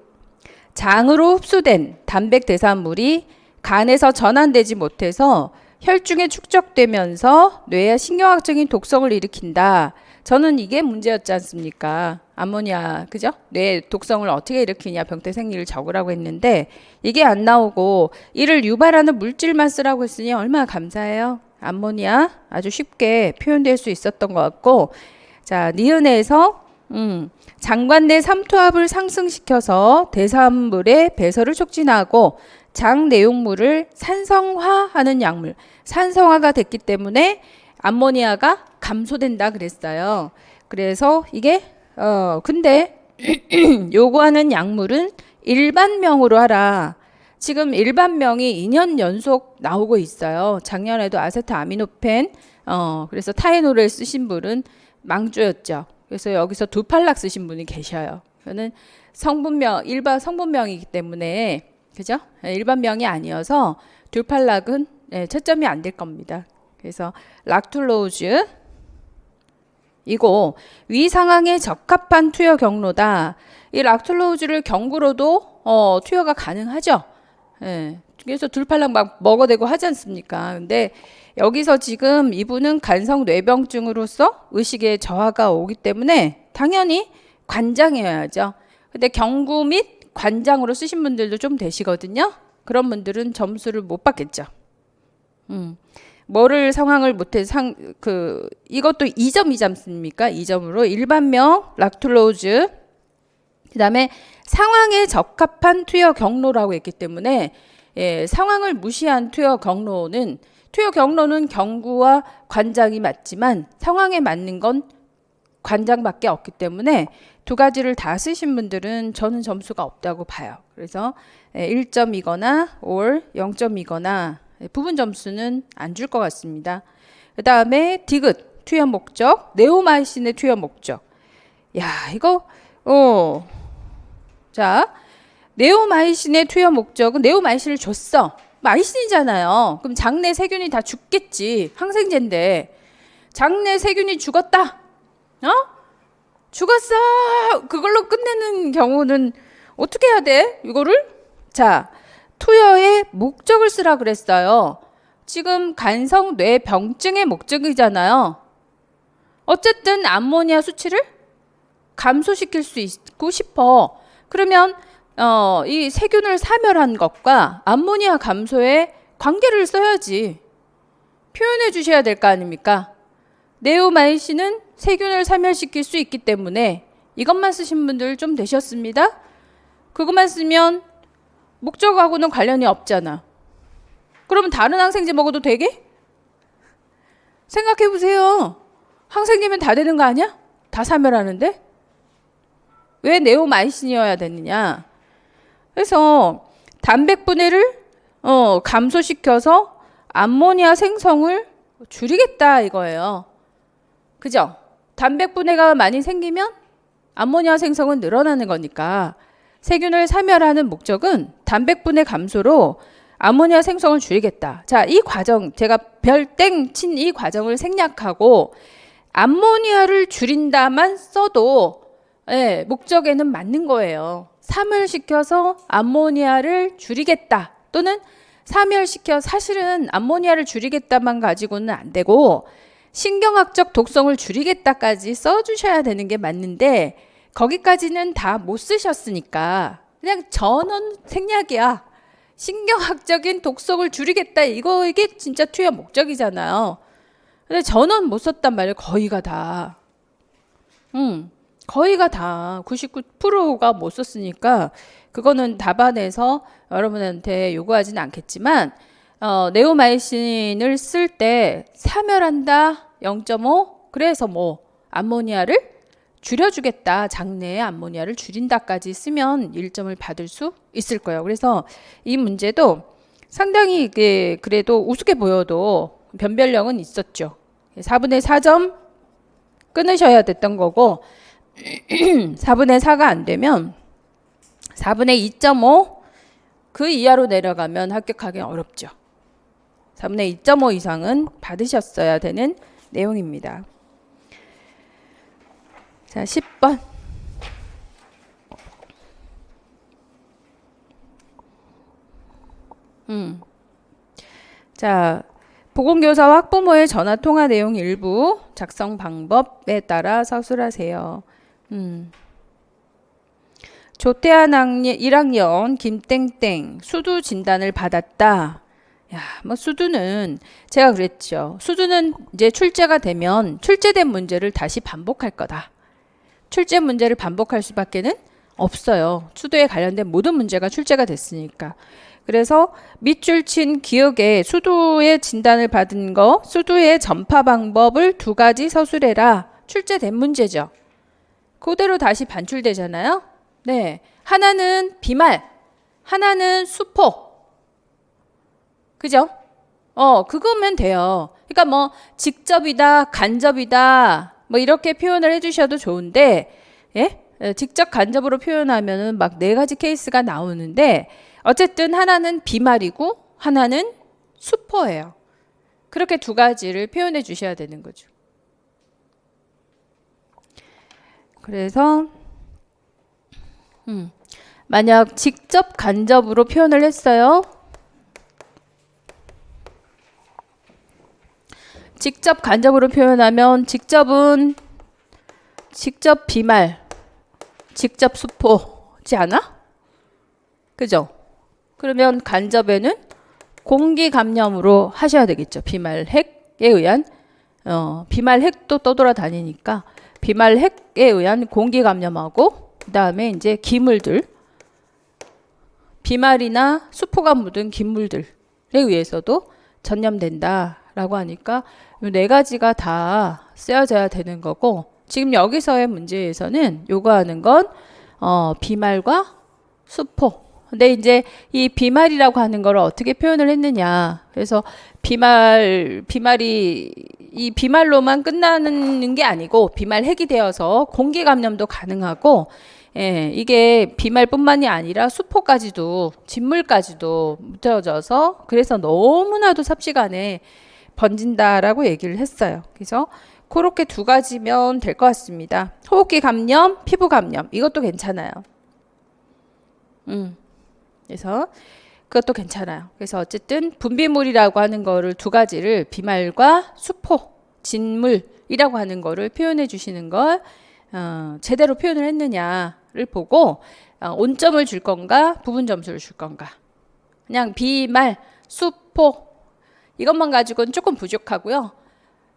장으로 흡수된 단백대사물이 간에서 전환되지 못해서 혈중에 축적되면서 뇌에 신경학적인 독성을 일으킨다. 저는 이게 문제였지 않습니까? 암모니아, 그죠? 뇌 독성을 어떻게 일으키냐, 병태 생리를 적으라고 했는데 이게 안 나오고 이를 유발하는 물질만 쓰라고 했으니 얼마나 감사해요. 암모니아 아주 쉽게 표현될 수 있었던 것 같고, 자, 니은에서 장관 내 삼투압을 상승시켜서 대사물의 배설을 촉진하고 장 내용물을 산성화하는 약물, 산성화가 됐기 때문에 암모니아가 감소된다 그랬어요. 그래서 이게 근데 요구하는 약물은 일반명으로 하라. 지금 일반명이 2년 연속 나오고 있어요. 작년에도 아세트아미노펜, 그래서 타이노를 쓰신 분은 망조였죠. 그래서 여기서 두팔락 쓰신 분이 계셔요. 저는 성분명, 일반 성분명이기 때문에, 그죠? 일반명이 아니어서 두팔락은 채점이 안 될 겁니다. 그래서 락툴로즈, 이거 위 상황에 적합한 투여 경로다. 이 락툴로즈를 경구로도 투여가 가능하죠. 그래서 둘팔락 막 먹어대고 하지 않습니까? 근데 여기서 지금 이분은 간성 뇌병증으로서 의식의 저하가 오기 때문에 당연히 관장이어야죠. 근데 경구 및 관장으로 쓰신 분들도 좀 되시거든요. 그런 분들은 점수를 못 받겠죠. 뭐를 상황을 못해 이것도 2점 2점 씁니까? 2점으로 일반명 락툴로즈, 그 다음에 상황에 적합한 투여 경로라고 했기 때문에 상황을 무시한 투여 경로는 경구와 관장이 맞지만 상황에 맞는 건 관장밖에 없기 때문에 두 가지를 다 쓰신 분들은 저는 점수가 없다고 봐요. 그래서 1점이거나 or 0점이거나 부분 점수는 안 줄 것 같습니다. 그 다음에 디귿, 투여 목적, 네오마이신의 투여 목적. 야, 이거 자, 네오마이신의 투여 목적은 네오마이신을 줬어. 마이신이잖아요. 그럼 장내 세균이 다 죽겠지. 항생제인데. 장내 세균이 죽었다. 죽었어. 그걸로 끝내는 경우는 어떻게 해야 돼? 이거를? 자, 투여의 목적을 쓰라 그랬어요. 지금 간성 뇌병증의 목적이잖아요. 어쨌든 암모니아 수치를 감소시킬 수 있고 싶어. 그러면 이 세균을 사멸한 것과 암모니아 감소의 관계를 써야지. 표현해 주셔야 될 거 아닙니까? 네오마이신은 세균을 사멸시킬 수 있기 때문에 이것만 쓰신 분들 좀 되셨습니다. 그것만 쓰면 목적하고는 관련이 없잖아. 그러면 다른 항생제 먹어도 되게? 생각해 보세요. 항생제면 다 되는 거 아니야? 다 사멸하는데? 왜 네오마이신이어야 되느냐? 그래서 단백분해를 감소시켜서 암모니아 생성을 줄이겠다 이거예요. 그죠? 단백분해가 많이 생기면 암모니아 생성은 늘어나는 거니까 세균을 사멸하는 목적은 단백분해 감소로 암모니아 생성을 줄이겠다. 자, 이 과정 제가 별땡 친 이 과정을 생략하고 암모니아를 줄인다만 써도 목적에는 맞는 거예요. 사멸시켜서 암모니아를 줄이겠다 또는 사멸시켜 사실은 암모니아를 줄이겠다만 가지고는 안 되고 신경학적 독성을 줄이겠다까지 써주셔야 되는 게 맞는데 거기까지는 다 못 쓰셨으니까 그냥 전원 생략이야. 신경학적인 독성을 줄이겠다 이게 진짜 투여 목적이잖아요. 근데 전원 못 썼단 말이에요. 거의가 다. 거의가 다 99%가 못 썼으니까 그거는 답안에서 여러분한테 요구하지는 않겠지만 네오마이신을 쓸 때 사멸한다 0.5 그래서 뭐 암모니아를 줄여주겠다 장내의 암모니아를 줄인다까지 쓰면 1점을 받을 수 있을 거예요. 그래서 이 문제도 상당히 그래도 우습게 보여도 변별력은 있었죠. 4분의 4점 끊으셔야 됐던 거고 4분의 4가 안 되면 4분의 2.5 그 이하로 내려가면 합격하기 어렵죠. 4분의 2.5 이상은 받으셨어야 되는 내용입니다. 자, 10번. 자, 보건교사와 학부모의 전화 통화 내용 일부 작성 방법에 따라 서술하세요. 조태한 1학년 김땡땡 수두 진단을 받았다. 야, 뭐 수두는 제가 그랬죠. 수두는 이제 출제가 되면 출제된 문제를 다시 반복할 거다. 출제 문제를 반복할 수밖에는 없어요. 수두에 관련된 모든 문제가 출제가 됐으니까. 그래서 밑줄 친 기억에 수두의 진단을 받은 거, 수두의 전파 방법을 2가지 서술해라. 출제된 문제죠. 그대로 다시 반출되잖아요. 네, 하나는 비말, 하나는 수포. 그죠? 그거면 돼요. 그러니까 뭐 직접이다, 간접이다. 뭐 이렇게 표현을 해주셔도 좋은데, 예? 직접 간접으로 표현하면은 막 4가지 케이스가 나오는데, 어쨌든 하나는 비말이고 하나는 수포예요. 그렇게 2가지를 표현해 주셔야 되는 거죠. 그래서 만약 직접 간접으로 표현을 했어요. 직접 간접으로 표현하면 직접은 직접 비말, 직접 수포지 않아? 그죠? 그러면 간접에는 공기 감염으로 하셔야 되겠죠. 비말 핵에 의한 비말 핵도 떠돌아다니니까 비말 핵에 의한 공기 감염하고 그다음에 이제 기물들 비말이나 수포가 묻은 기물들에 의해서도 전염된다라고 하니까 이 4가지가 다 쓰여져야 되는 거고 지금 여기서의 문제에서는 요구하는 건 비말과 수포. 근데 이제 이 비말이라고 하는 걸 어떻게 표현을 했느냐. 그래서 비말이 이 비말로만 끝나는 게 아니고 비말 핵이 되어서 공기 감염도 가능하고 예, 이게 비말뿐만이 아니라 수포까지도 진물까지도 묻혀져서 그래서 너무나도 삽시간에 번진다라고 얘기를 했어요. 그래서 그렇게 두 가지면 될 것 같습니다. 호흡기 감염, 피부 감염 이것도 괜찮아요. 그래서 그것도 괜찮아요. 그래서 어쨌든 분비물이라고 하는 거를 두 가지를 비말과 수포, 진물이라고 하는 거를 표현해 주시는 걸 제대로 표현을 했느냐를 보고 온점을 줄 건가 부분 점수를 줄 건가. 그냥 비말, 수포 이것만 가지고는 조금 부족하고요.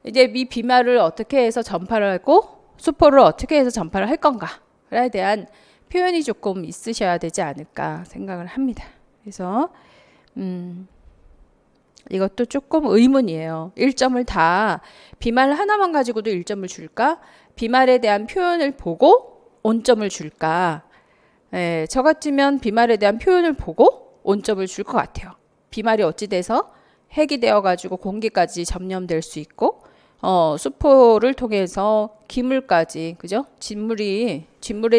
이제 이 비말을 어떻게 해서 전파를 하고 수포를 어떻게 해서 전파를 할 건가에 대한 표현이 조금 있으셔야 되지 않을까 생각을 합니다. 그래서 이것도 조금 의문이에요. 1점을 다 비말 하나만 가지고도 1점을 줄까? 비말에 대한 표현을 보고 온점을 줄까? 예, 저 같으면 비말에 대한 표현을 보고 온점을 줄 것 같아요. 비말이 어찌 돼서 핵이 되어가지고 공기까지 점염될 수 있고 수포를 통해서 기물까지 그죠? 진물의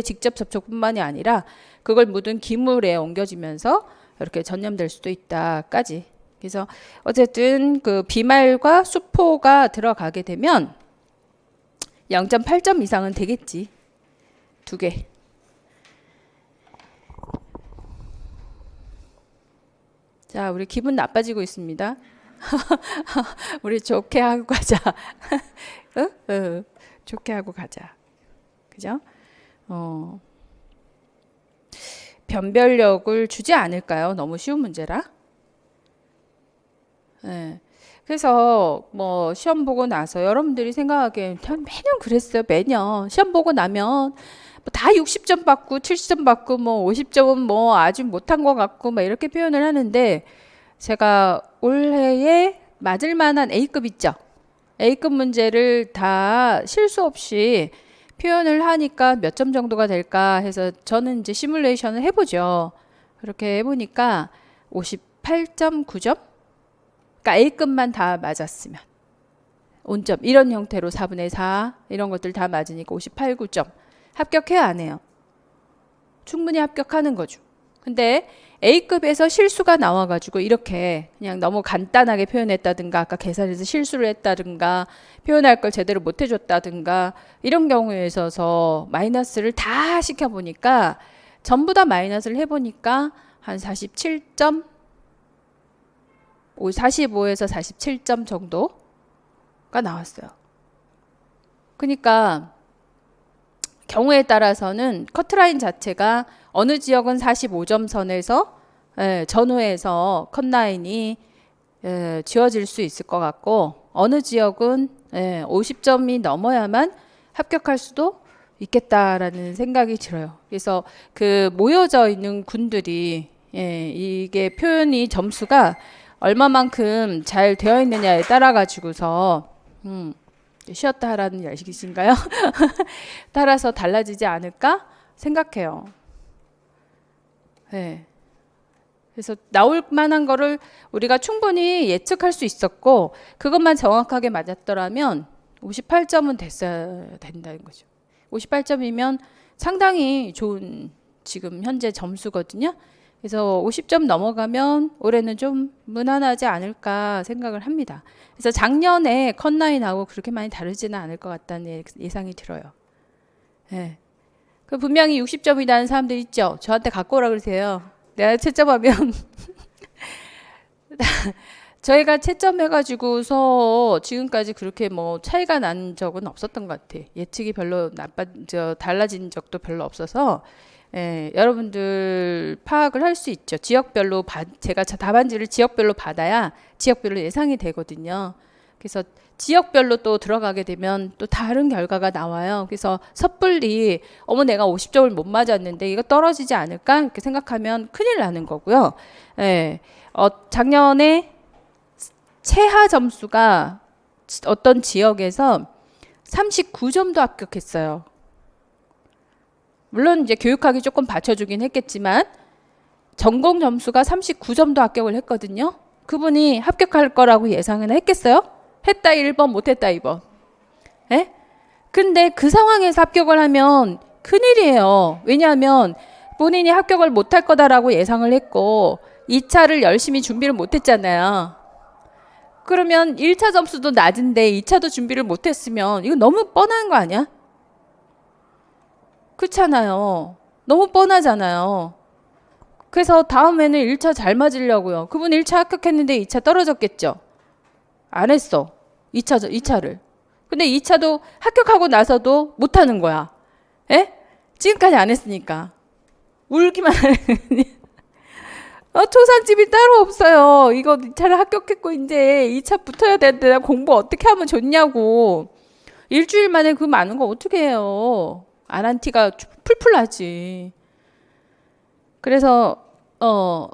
직접 접촉뿐만이 아니라 그걸 묻은 기물에 옮겨지면서 이렇게 전염될 수도 있다까지. 그래서 어쨌든 그 비말과 수포가 들어가게 되면 0.8점 이상은 되겠지. 두 개. 자, 우리 기분 나빠지고 있습니다. 우리 좋게 하고 가자. 좋게 하고 가자. 그죠? 변별력을 주지 않을까요? 너무 쉬운 문제라. 네. 그래서 뭐 시험 보고 나서 여러분들이 생각하기엔 매년 그랬어요. 매년 시험 보고 나면 다 60점 받고 70점 받고 뭐 50점은 뭐 아주 못한 것 같고 막 이렇게 표현을 하는데 제가 올해에 맞을 만한 A급 있죠. A급 문제를 다 실수 없이 표현을 하니까 몇 점 정도가 될까 해서 저는 이제 시뮬레이션을 해보죠. 그렇게 해보니까 58.9점? 그러니까 A급만 다 맞았으면 온점 이런 형태로 4분의 4 이런 것들 다 맞으니까 58, 9점 합격해야 안 해요. 충분히 합격하는 거죠. 근데 A급에서 실수가 나와가지고 이렇게 그냥 너무 간단하게 표현했다든가 아까 계산해서 실수를 했다든가 표현할 걸 제대로 못 해줬다든가 이런 경우에 있어서 마이너스를 다 시켜보니까 전부 다 마이너스를 해보니까 한 47점 45에서 47점 정도가 나왔어요. 그러니까 경우에 따라서는 커트라인 자체가 어느 지역은 45점 선에서 전후에서 컷라인이 지워질 수 있을 것 같고 어느 지역은 50점이 넘어야만 합격할 수도 있겠다라는 생각이 들어요. 그래서 그 모여져 있는 군들이 이게 표현이 점수가 얼마만큼 잘 되어 있느냐에 따라 가지고서 쉬었다 하라는 얘기신가요? 따라서 달라지지 않을까 생각해요. 네. 그래서 나올 만한 거를 우리가 충분히 예측할 수 있었고 그것만 정확하게 맞았더라면 58점은 됐어야 된다는 거죠. 58점이면 상당히 좋은 지금 현재 점수거든요. 그래서 50점 넘어가면 올해는 좀 무난하지 않을까 생각을 합니다. 그래서 작년에 컷라인하고 그렇게 많이 다르지는 않을 것 같다는 예상이 들어요. 네. 그 분명히 60점이라는 사람들 있죠. 저한테 갖고 오라 그러세요. 내가 채점하면 저희가 채점해가지고서 지금까지 그렇게 뭐 차이가 난 적은 없었던 것 같아. 예측이 별로 달라진 적도 별로 없어서 여러분들 파악을 할 수 있죠. 지역별로 제가 답안지를 지역별로 받아야 지역별로 예상이 되거든요. 그래서 지역별로 또 들어가게 되면 또 다른 결과가 나와요. 그래서 섣불리 어머 내가 50점을 못 맞았는데 이거 떨어지지 않을까 이렇게 생각하면 큰일 나는 거고요. 작년에 최하 점수가 어떤 지역에서 39점도 합격했어요. 물론 이제 교육학이 조금 받쳐주긴 했겠지만 전공 점수가 39점도 합격을 했거든요. 그분이 합격할 거라고 예상은 했겠어요? 했다 1번, 못했다 2번. 에? 근데 그 상황에서 합격을 하면 큰일이에요. 왜냐하면 본인이 합격을 못할 거다라고 예상을 했고 2차를 열심히 준비를 못했잖아요. 그러면 1차 점수도 낮은데 2차도 준비를 못했으면 이거 너무 뻔한 거 아니야? 그렇잖아요. 너무 뻔하잖아요. 그래서 다음에는 1차 잘 맞으려고요. 그분 1차 합격했는데 2차 떨어졌겠죠? 안 했어. 2차를. 근데 2차도 합격하고 나서도 못하는 거야. 에? 지금까지 안 했으니까. 울기만 하는. 초상집이 따로 없어요. 이거 2차를 합격했고 이제 2차 붙어야 되는데 나 공부 어떻게 하면 좋냐고. 일주일 만에 그 많은 거 어떻게 해요. 안 한 티가 풀풀 나지. 그래서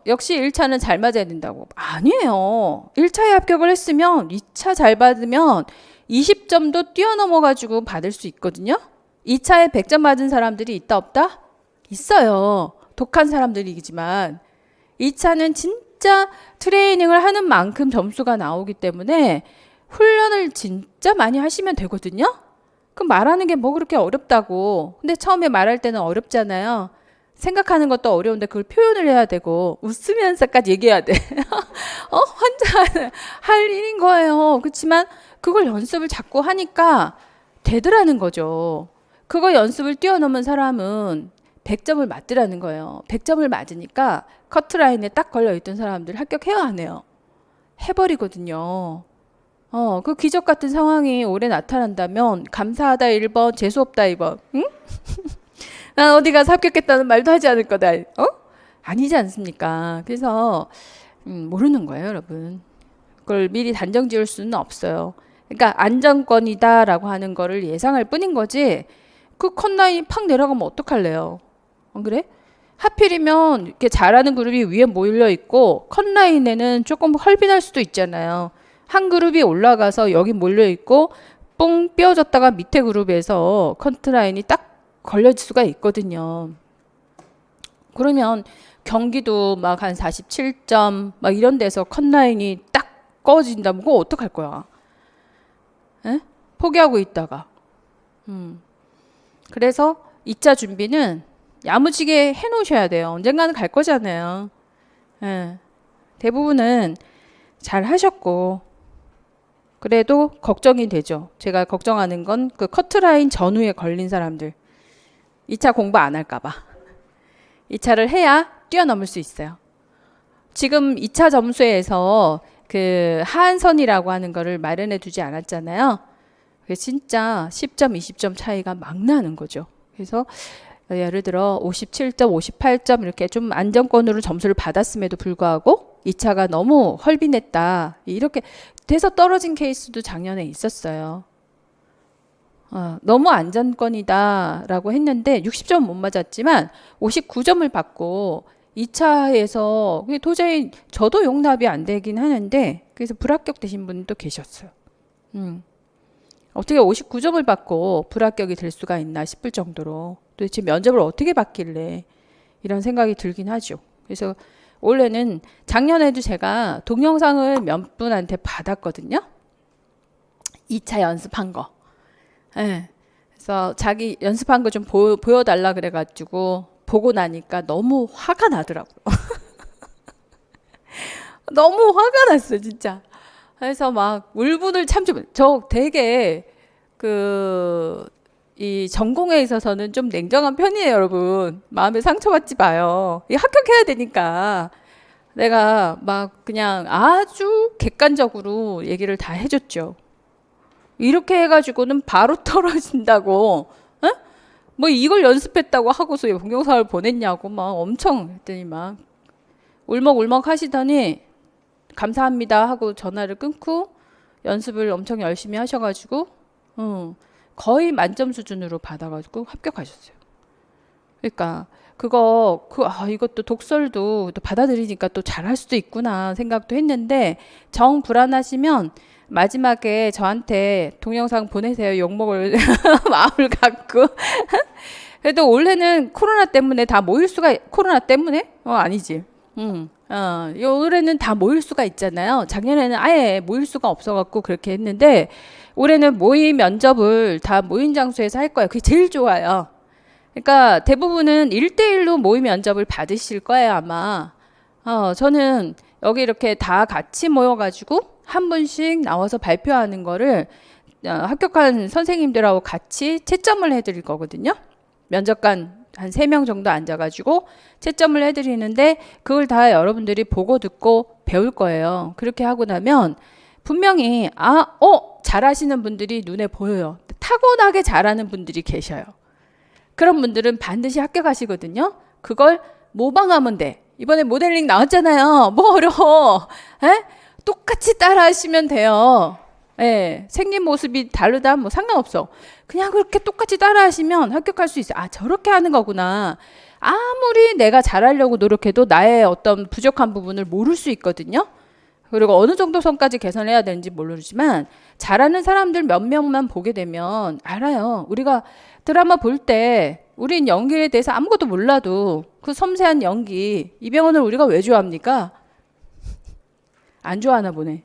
역시 1차는 잘 맞아야 된다고. 아니에요. 1차에 합격을 했으면 2차 잘 받으면 20점도 뛰어넘어 가지고 받을 수 있거든요. 2차에 100점 맞은 사람들이 있다 없다? 있어요. 독한 사람들이지만 2차는 진짜 트레이닝을 하는 만큼 점수가 나오기 때문에 훈련을 진짜 많이 하시면 되거든요. 그럼 말하는 게 뭐 그렇게 어렵다고. 근데 처음에 말할 때는 어렵잖아요. 생각하는 것도 어려운데 그걸 표현을 해야 되고 웃으면서까지 얘기해야 돼. 혼자 할 일인 거예요. 그렇지만 그걸 연습을 자꾸 하니까 되더라는 거죠. 그거 연습을 뛰어넘은 사람은 100점을 맞더라는 거예요. 100점을 맞으니까 커트라인에 딱 걸려있던 사람들 합격해야 하네요. 해버리거든요. 그 기적 같은 상황이 올해 나타난다면 감사하다 1번, 재수없다 2번. 응? 난 어디 가서 합격했다는 말도 하지 않을 거다. 아니지 않습니까? 그래서 모르는 거예요, 여러분. 그걸 미리 단정 지을 수는 없어요. 그러니까 안정권이다라고 하는 거를 예상할 뿐인 거지. 그 컷라인이 팍 내려가면 어떡할래요? 안 그래? 하필이면 이렇게 잘하는 그룹이 위에 몰려 있고 컷라인에는 조금 헐빈할 수도 있잖아요. 한 그룹이 올라가서 여기 몰려 있고 뽕 삐어졌다가 밑에 그룹에서 커트라인이 딱 걸릴 수가 있거든요. 그러면 경기도 막 한 47점 막 이런 데서 컷라인이 딱 꺼진다면 그거 어떡할 거야? 에? 포기하고 있다가. 그래서 2차 준비는 야무지게 해놓으셔야 돼요. 언젠가는 갈 거잖아요. 예. 대부분은 잘 하셨고 그래도 걱정이 되죠. 제가 걱정하는 건 그 커트라인 전후에 걸린 사람들. 2차 공부 안 할까 봐. 2차를 해야 뛰어넘을 수 있어요. 지금 2차 점수에서 그 하한선이라고 하는 거를 마련해 두지 않았잖아요. 그게 진짜 10점, 20점 차이가 막 나는 거죠. 그래서 예를 들어 57점, 58점 이렇게 좀 안정권으로 점수를 받았음에도 불구하고 2차가 너무 헐빈했다. 이렇게 돼서 떨어진 케이스도 작년에 있었어요. 너무 안정권이다라고 했는데 60점 못 맞았지만 59점을 받고 2차에서 도저히 저도 용납이 안 되긴 하는데 그래서 불합격 되신 분도 계셨어요. 어떻게 59점을 받고 불합격이 될 수가 있나 싶을 정도로 도대체 면접을 어떻게 받길래 이런 생각이 들긴 하죠. 그래서 원래는 작년에도 제가 동영상을 몇 분한테 받았거든요. 2차 연습한 거. 네. 그래서 자기 연습한 거 좀 보여달라 그래가지고 보고 나니까 너무 화가 나더라고요. 너무 화가 났어요, 진짜. 그래서 막 울분을 참지, 저 되게 이 전공에 있어서는 좀 냉정한 편이에요, 여러분. 마음에 상처받지 마요. 이 합격해야 되니까. 내가 막 그냥 아주 객관적으로 얘기를 다 해줬죠. 이렇게 해가지고는 바로 떨어진다고. 에? 뭐 이걸 연습했다고 하고서 동영상을 보냈냐고 막 엄청 했더니 막 울먹울먹 하시더니 감사합니다 하고 전화를 끊고 연습을 엄청 열심히 하셔가지고 거의 만점 수준으로 받아가지고 합격하셨어요. 그러니까 이것도 독설도 또 받아들이니까 또 잘할 수도 있구나 생각도 했는데 정 불안하시면 마지막에 저한테 동영상 보내세요. 욕먹을 마음을 갖고. 그래도 올해는 코로나 때문에 다 모일 수가 코로나 때문에? 아니지. 올해는 다 모일 수가 있잖아요. 작년에는 아예 모일 수가 없어갖고 그렇게 했는데 올해는 모임 면접을 다 모임 장소에서 할 거예요. 그게 제일 좋아요. 그러니까 대부분은 1대1로 모임 면접을 받으실 거예요, 아마. 저는 여기 이렇게 다 같이 모여가지고 한 분씩 나와서 발표하는 거를 합격한 선생님들하고 같이 채점을 해드릴 거거든요. 면접관 한 3명 정도 앉아가지고 채점을 해드리는데 그걸 다 여러분들이 보고 듣고 배울 거예요. 그렇게 하고 나면 분명히 잘하시는 분들이 눈에 보여요. 타고나게 잘하는 분들이 계셔요. 그런 분들은 반드시 합격하시거든요. 그걸 모방하면 돼. 이번에 모델링 나왔잖아요. 뭐 어려워. 똑같이 따라 하시면 돼요. 생긴 모습이 다르다 뭐 상관없어. 그냥 그렇게 똑같이 따라 하시면 합격할 수 있어요. 저렇게 하는 거구나. 아무리 내가 잘하려고 노력해도 나의 어떤 부족한 부분을 모를 수 있거든요. 그리고 어느 정도 선까지 개선해야 되는지 모르지만 잘하는 사람들 몇 명만 보게 되면 알아요. 우리가 드라마 볼 때 우린 연기에 대해서 아무것도 몰라도 그 섬세한 연기, 이병헌을 우리가 왜 좋아합니까? 안 좋아하나 보네.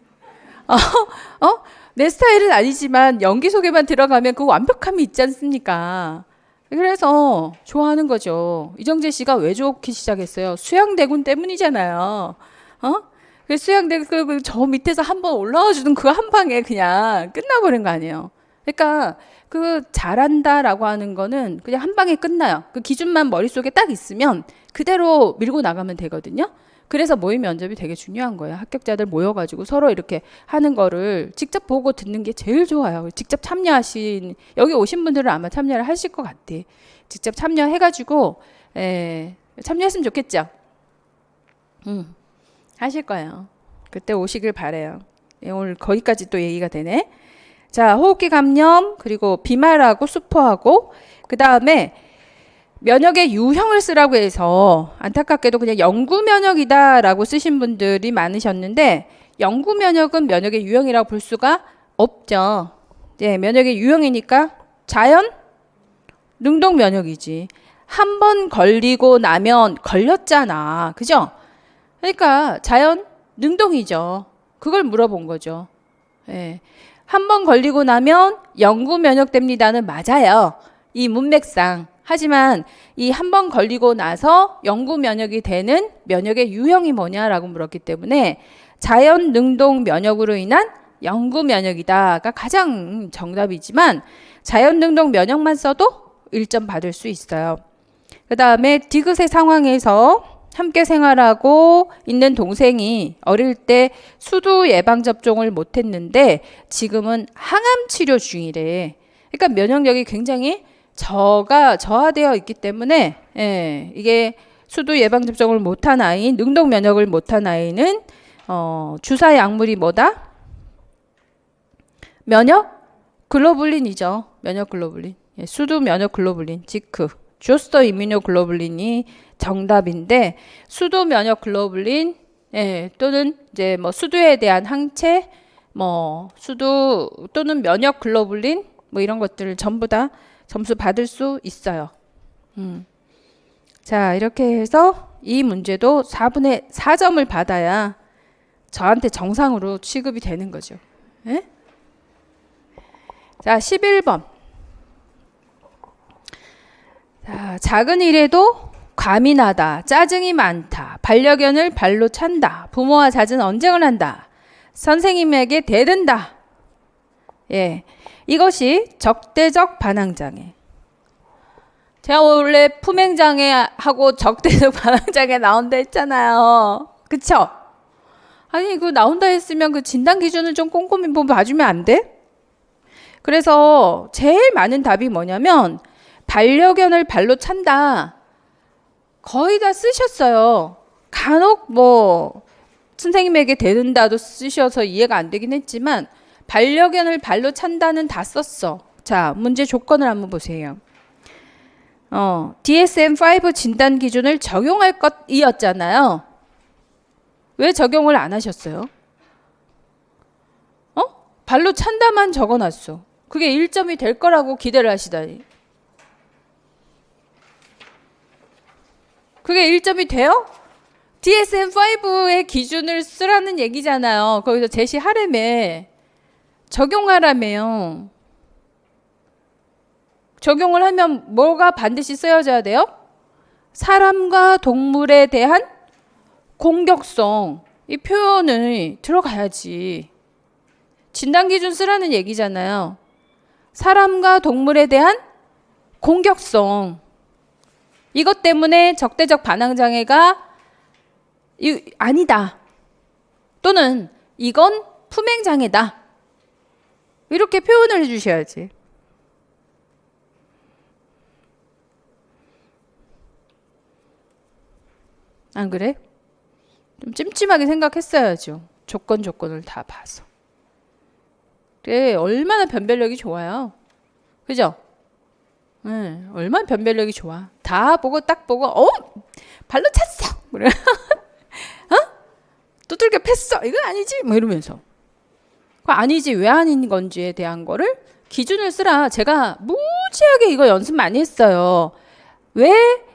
내 스타일은 아니지만 연기 속에만 들어가면 그 완벽함이 있지 않습니까? 그래서 좋아하는 거죠. 이정재 씨가 왜 좋기 시작했어요? 수양대군 때문이잖아요. 그 수양대군 저 밑에서 한번 올라와 주던 그 한 방에 그냥 끝나버린 거 아니에요. 그러니까 그 잘한다라고 하는 거는 그냥 한 방에 끝나요. 그 기준만 머릿속에 딱 있으면 그대로 밀고 나가면 되거든요. 그래서 모임 면접이 되게 중요한 거예요. 합격자들 모여가지고 서로 이렇게 하는 거를 직접 보고 듣는 게 제일 좋아요. 직접 여기 오신 분들은 아마 참여를 하실 것 같아. 직접 참여해가지고 참여했으면 좋겠죠. 하실 거예요. 그때 오시길 바래요. 오늘 거기까지 또 얘기가 되네. 자, 호흡기 감염, 그리고 비말하고 수포하고, 그 다음에 면역의 유형을 쓰라고 해서 안타깝게도 그냥 영구 면역이다라고 쓰신 분들이 많으셨는데 영구 면역은 면역의 유형이라고 볼 수가 없죠. 면역의 유형이니까 자연 능동 면역이지. 한 번 걸리고 나면 걸렸잖아. 그죠? 그러니까 자연 능동이죠. 그걸 물어본 거죠. 한 번 걸리고 나면 영구 면역됩니다는 맞아요. 이 문맥상. 하지만 이 한 번 걸리고 나서 영구 면역이 되는 면역의 유형이 뭐냐라고 물었기 때문에 자연 능동 면역으로 인한 영구 면역이다가 가장 정답이지만 자연 능동 면역만 써도 1점 받을 수 있어요. 그 다음에 디귿의 상황에서 함께 생활하고 있는 동생이 어릴 때 수두 예방 접종을 못했는데 지금은 항암 치료 중이래. 그러니까 면역력이 굉장히 저하되어 있기 때문에 이게 수두 예방 접종을 못한 아이, 능동 면역을 못한 아이는 주사 약물이 뭐다? 면역 글로불린이죠. 면역 글로불린. 수두 면역 글로불린, 지크. 조스터 이뮤노글로불린이 정답인데 수두 면역 글로불린 또는 이제 뭐 수두에 대한 항체, 뭐 수두 또는 면역 글로불린 뭐 이런 것들을 전부 다 점수 받을 수 있어요. 자, 이렇게 해서 이 문제도 4분의 4점을 받아야 저한테 정상으로 취급이 되는 거죠. 자, 11번. 자, 작은 일에도 감이 나다, 짜증이 많다, 반려견을 발로 찬다, 부모와 잦은 언쟁을 한다, 선생님에게 대든다. 이것이 적대적 반항장애. 제가 원래 품행장애하고 적대적 반항장애 나온다 했잖아요. 그쵸? 아니, 이거 나온다 했으면 그 진단 기준을 좀 꼼꼼히 봐주면 안 돼? 그래서 제일 많은 답이 뭐냐면 반려견을 발로 찬다. 거의 다 쓰셨어요. 간혹 뭐 선생님에게 대든다도 쓰셔서 이해가 안 되긴 했지만 반려견을 발로 찬다는 다 썼어. 자, 문제 조건을 한번 보세요. DSM-5 진단 기준을 적용할 것이었잖아요. 왜 적용을 안 하셨어요? 발로 찬다만 적어놨어. 그게 1점이 될 거라고 기대를 하시다니. 그게 1점이 돼요? DSM-5의 기준을 쓰라는 얘기잖아요. 거기서 제시하라며. 적용하라며요. 적용을 하면 뭐가 반드시 쓰여져야 돼요? 사람과 동물에 대한 공격성. 이 표현이 들어가야지. 진단기준 쓰라는 얘기잖아요. 사람과 동물에 대한 공격성. 이것 때문에 적대적 반항장애가 아니다. 또는 이건 품행장애다. 이렇게 표현을 해주셔야지. 안 그래? 좀 찜찜하게 생각했어야죠. 조건을 다 봐서. 그래, 얼마나 변별력이 좋아요. 그죠? 네, 얼마나 변별력이 좋아. 다 보고 딱 보고 발로 찼어. 그래. 두들겨 팼어. 이건 아니지. 뭐 이러면서. 아니지 왜 아닌 건지에 대한 거를 기준을 쓰라. 제가 무지하게 이거 연습 많이 했어요. 왜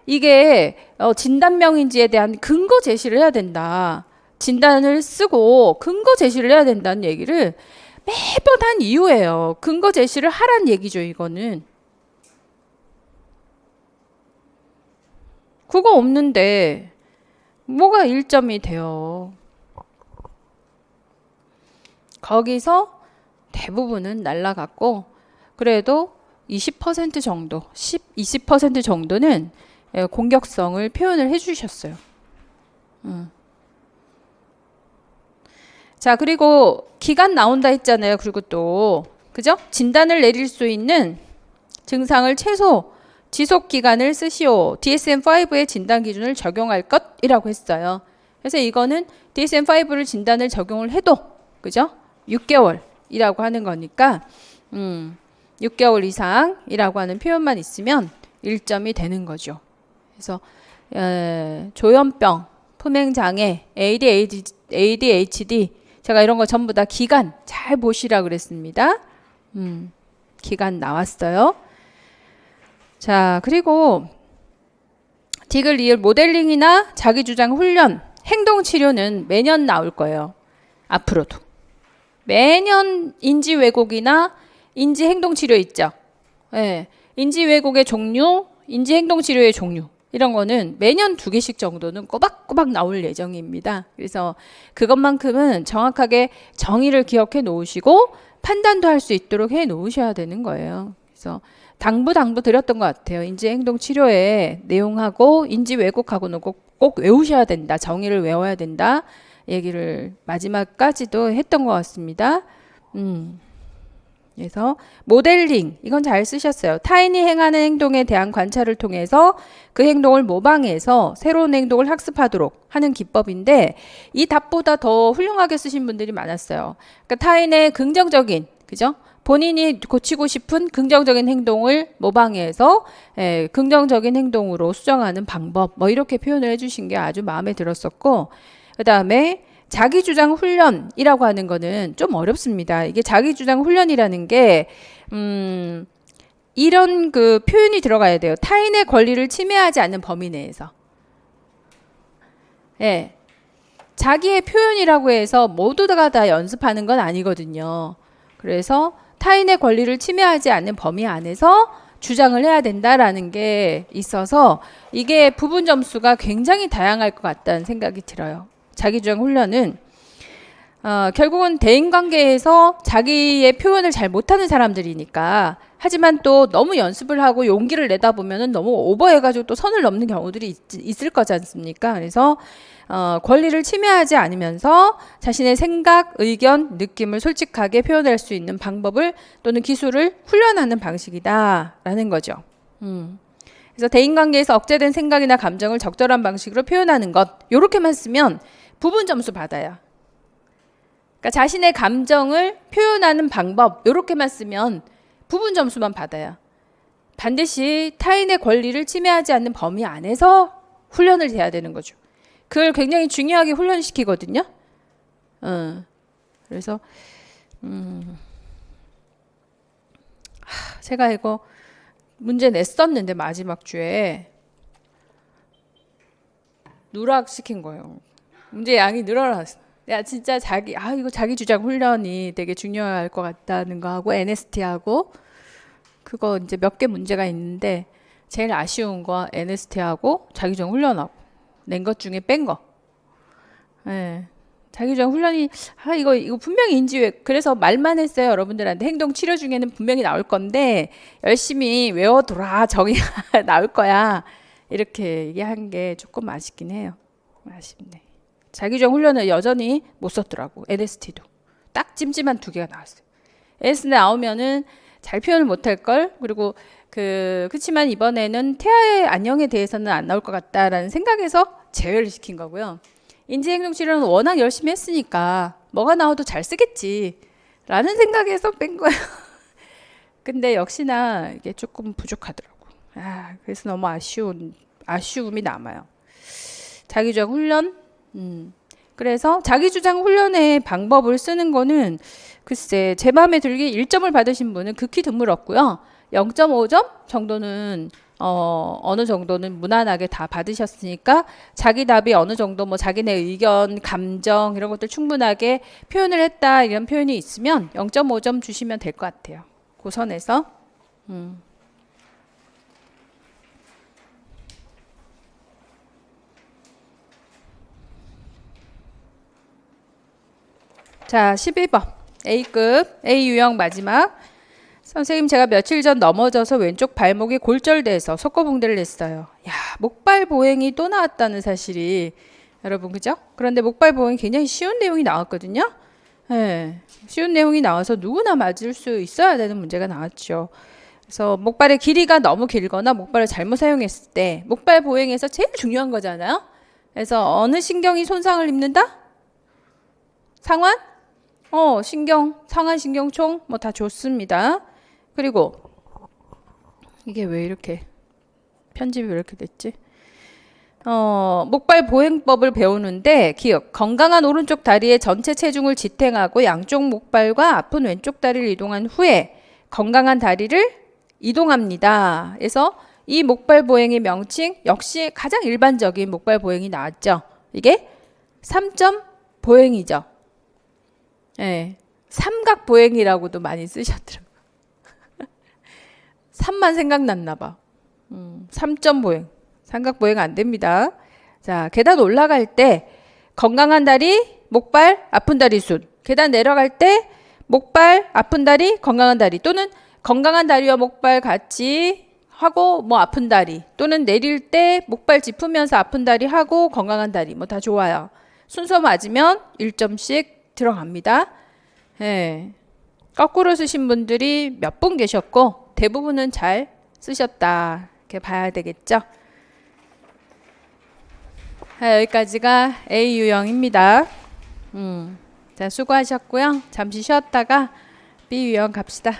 이게 진단명인지에 대한 근거 제시를 해야 된다. 진단을 쓰고 근거 제시를 해야 된다는 얘기를 매번 한 이유예요. 근거 제시를 하란 얘기죠. 이거는. 그거 없는데 뭐가 1점이 돼요. 거기서 대부분은 날라갔고 그래도 20% 정도, 20% 정도는 공격성을 표현을 해주셨어요. 자, 그리고 기간 나온다 했잖아요. 그리고 또 그죠? 진단을 내릴 수 있는 증상을 최소 지속 기간을 쓰시오. DSM-5의 진단 기준을 적용할 것이라고 했어요. 그래서 이거는 DSM-5를 진단을 적용을 해도 그죠? 6개월이라고 하는 거니까 6개월 이상이라고 하는 표현만 있으면 1점이 되는 거죠. 그래서 조현병, 품행장애, ADHD 제가 이런 거 전부 다 기간 잘 보시라 그랬습니다. 기간 나왔어요. 자, 그리고 디귿, 리을, 모델링이나 자기주장 훈련, 행동치료는 매년 나올 거예요. 앞으로도. 매년 인지 왜곡이나 인지 행동 치료 있죠. 네. 인지 왜곡의 종류, 인지 행동 치료의 종류 이런 거는 매년 2개씩 정도는 꼬박꼬박 나올 예정입니다. 그래서 그것만큼은 정확하게 정의를 기억해 놓으시고 판단도 할 수 있도록 해 놓으셔야 되는 거예요. 그래서 당부 드렸던 것 같아요. 인지 행동 치료의 내용하고 인지 왜곡하고는 꼭 외우셔야 된다. 정의를 외워야 된다. 얘기를 마지막까지도 했던 것 같습니다. 그래서 모델링 이건 잘 쓰셨어요. 타인이 행하는 행동에 대한 관찰을 통해서 그 행동을 모방해서 새로운 행동을 학습하도록 하는 기법인데 이 답보다 더 훌륭하게 쓰신 분들이 많았어요. 그러니까 타인의 긍정적인 그죠? 본인이 고치고 싶은 긍정적인 행동을 모방해서 긍정적인 행동으로 수정하는 방법 뭐 이렇게 표현을 해주신 게 아주 마음에 들었었고 그 다음에 자기주장 훈련이라고 하는 거는 좀 어렵습니다. 이게 자기주장 훈련이라는 게 이런 그 표현이 들어가야 돼요. 타인의 권리를 침해하지 않는 범위 내에서. 예. 자기의 표현이라고 해서 모두가 다 연습하는 건 아니거든요. 그래서 타인의 권리를 침해하지 않는 범위 안에서 주장을 해야 된다라는 게 있어서 이게 부분 점수가 굉장히 다양할 것 같다는 생각이 들어요. 자기주장 훈련은 결국은 대인관계에서 자기의 표현을 잘 못하는 사람들이니까 하지만 또 너무 연습을 하고 용기를 내다 보면은 너무 오버해가지고 또 선을 넘는 경우들이 있을 거지 않습니까? 그래서 권리를 침해하지 않으면서 자신의 생각, 의견, 느낌을 솔직하게 표현할 수 있는 방법을 또는 기술을 훈련하는 방식이다라는 거죠. 그래서 대인관계에서 억제된 생각이나 감정을 적절한 방식으로 표현하는 것 요렇게만 쓰면 부분 점수 받아요. 그러니까 자신의 감정을 표현하는 방법 요렇게만 쓰면 부분 점수만 받아요. 반드시 타인의 권리를 침해하지 않는 범위 안에서 훈련을 해야 되는 거죠. 그걸 굉장히 중요하게 훈련시키거든요. 그래서 제가 이거 문제 냈었는데 마지막 주에 누락시킨 거예요. 문제 양이 늘어났어. 야 진짜 이거 자기 주장 훈련이 되게 중요할 것 같다는 거 하고 NST하고 그거 이제 몇 개 문제가 있는데 제일 아쉬운 거 NST하고 자기 주장 훈련하고 낸 것 중에 뺀 거. 예. 자기 주장 훈련이 이거 분명히 그래서 말만 했어요. 여러분들한테 행동 치료 중에는 분명히 나올 건데 열심히 외워둬라. 정의 나올 거야. 이렇게 얘기한 게 조금 아쉽긴 해요. 아쉽네. 자기 주장 훈련을 여전히 못 썼더라고. NST도 딱 찜찜한 2개가 나왔어요. NST 나오면은 잘 표현을 못할 걸. 그리고 그렇지만 이번에는 태아의 안녕에 대해서는 안 나올 것 같다라는 생각에서 제외를 시킨 거고요. 인지행동치료는 워낙 열심히 했으니까 뭐가 나와도 잘 쓰겠지 라는 생각에서 뺀 거예요. 근데 역시나 이게 조금 부족하더라고. 그래서 너무 아쉬움이 남아요. 자기주장 훈련? 그래서 자기주장 훈련의 방법을 쓰는 거는 글쎄 제 마음에 들게 1점을 받으신 분은 극히 드물었고요. 0.5점 정도는 어느 정도는 무난하게 다 받으셨으니까 자기 답이 어느 정도 뭐 자기네 의견, 감정 이런 것들 충분하게 표현을 했다 이런 표현이 있으면 0.5점 주시면 될 것 같아요. 그 선에서. 자, 12번 A급 A 유형 마지막. 선생님 제가 며칠 전 넘어져서 왼쪽 발목이 골절돼서 석고붕대를 냈어요. 야, 목발 보행이 또 나왔다는 사실이 여러분 그죠? 그런데 목발 보행이 굉장히 쉬운 내용이 나왔거든요. 네, 쉬운 내용이 나와서 누구나 맞을 수 있어야 되는 문제가 나왔죠. 그래서 목발의 길이가 너무 길거나 목발을 잘못 사용했을 때 목발 보행에서 제일 중요한 거잖아요. 그래서 어느 신경이 손상을 입는다? 상완? 상완 신경총 뭐 다 좋습니다. 그리고 이게 왜 이렇게 편집이 왜 이렇게 됐지? 목발 보행법을 배우는데 기억 건강한 오른쪽 다리의 전체 체중을 지탱하고 양쪽 목발과 아픈 왼쪽 다리를 이동한 후에 건강한 다리를 이동합니다. 그래서 이 목발 보행의 명칭 역시 가장 일반적인 목발 보행이 나왔죠. 이게 3점 보행이죠. 네, 삼각 보행이라고도 많이 쓰셨더라고요. 3만 생각났나 봐. 3점 보행. 삼각 보행 안 됩니다. 자, 계단 올라갈 때 건강한 다리, 목발, 아픈 다리 순. 계단 내려갈 때 목발, 아픈 다리, 건강한 다리 또는 건강한 다리와 목발 같이 하고 뭐 아픈 다리 또는 내릴 때 목발 짚으면서 아픈 다리 하고 건강한 다리 뭐 다 좋아요. 순서 맞으면 1점씩 들어갑니다. 네. 거꾸로 쓰신 분들이 몇 분 계셨고 대부분은 잘 쓰셨다 이렇게 봐야 되겠죠. 여기까지가 A 유형입니다. 자, 수고하셨고요. 잠시 쉬었다가 B 유형 갑시다.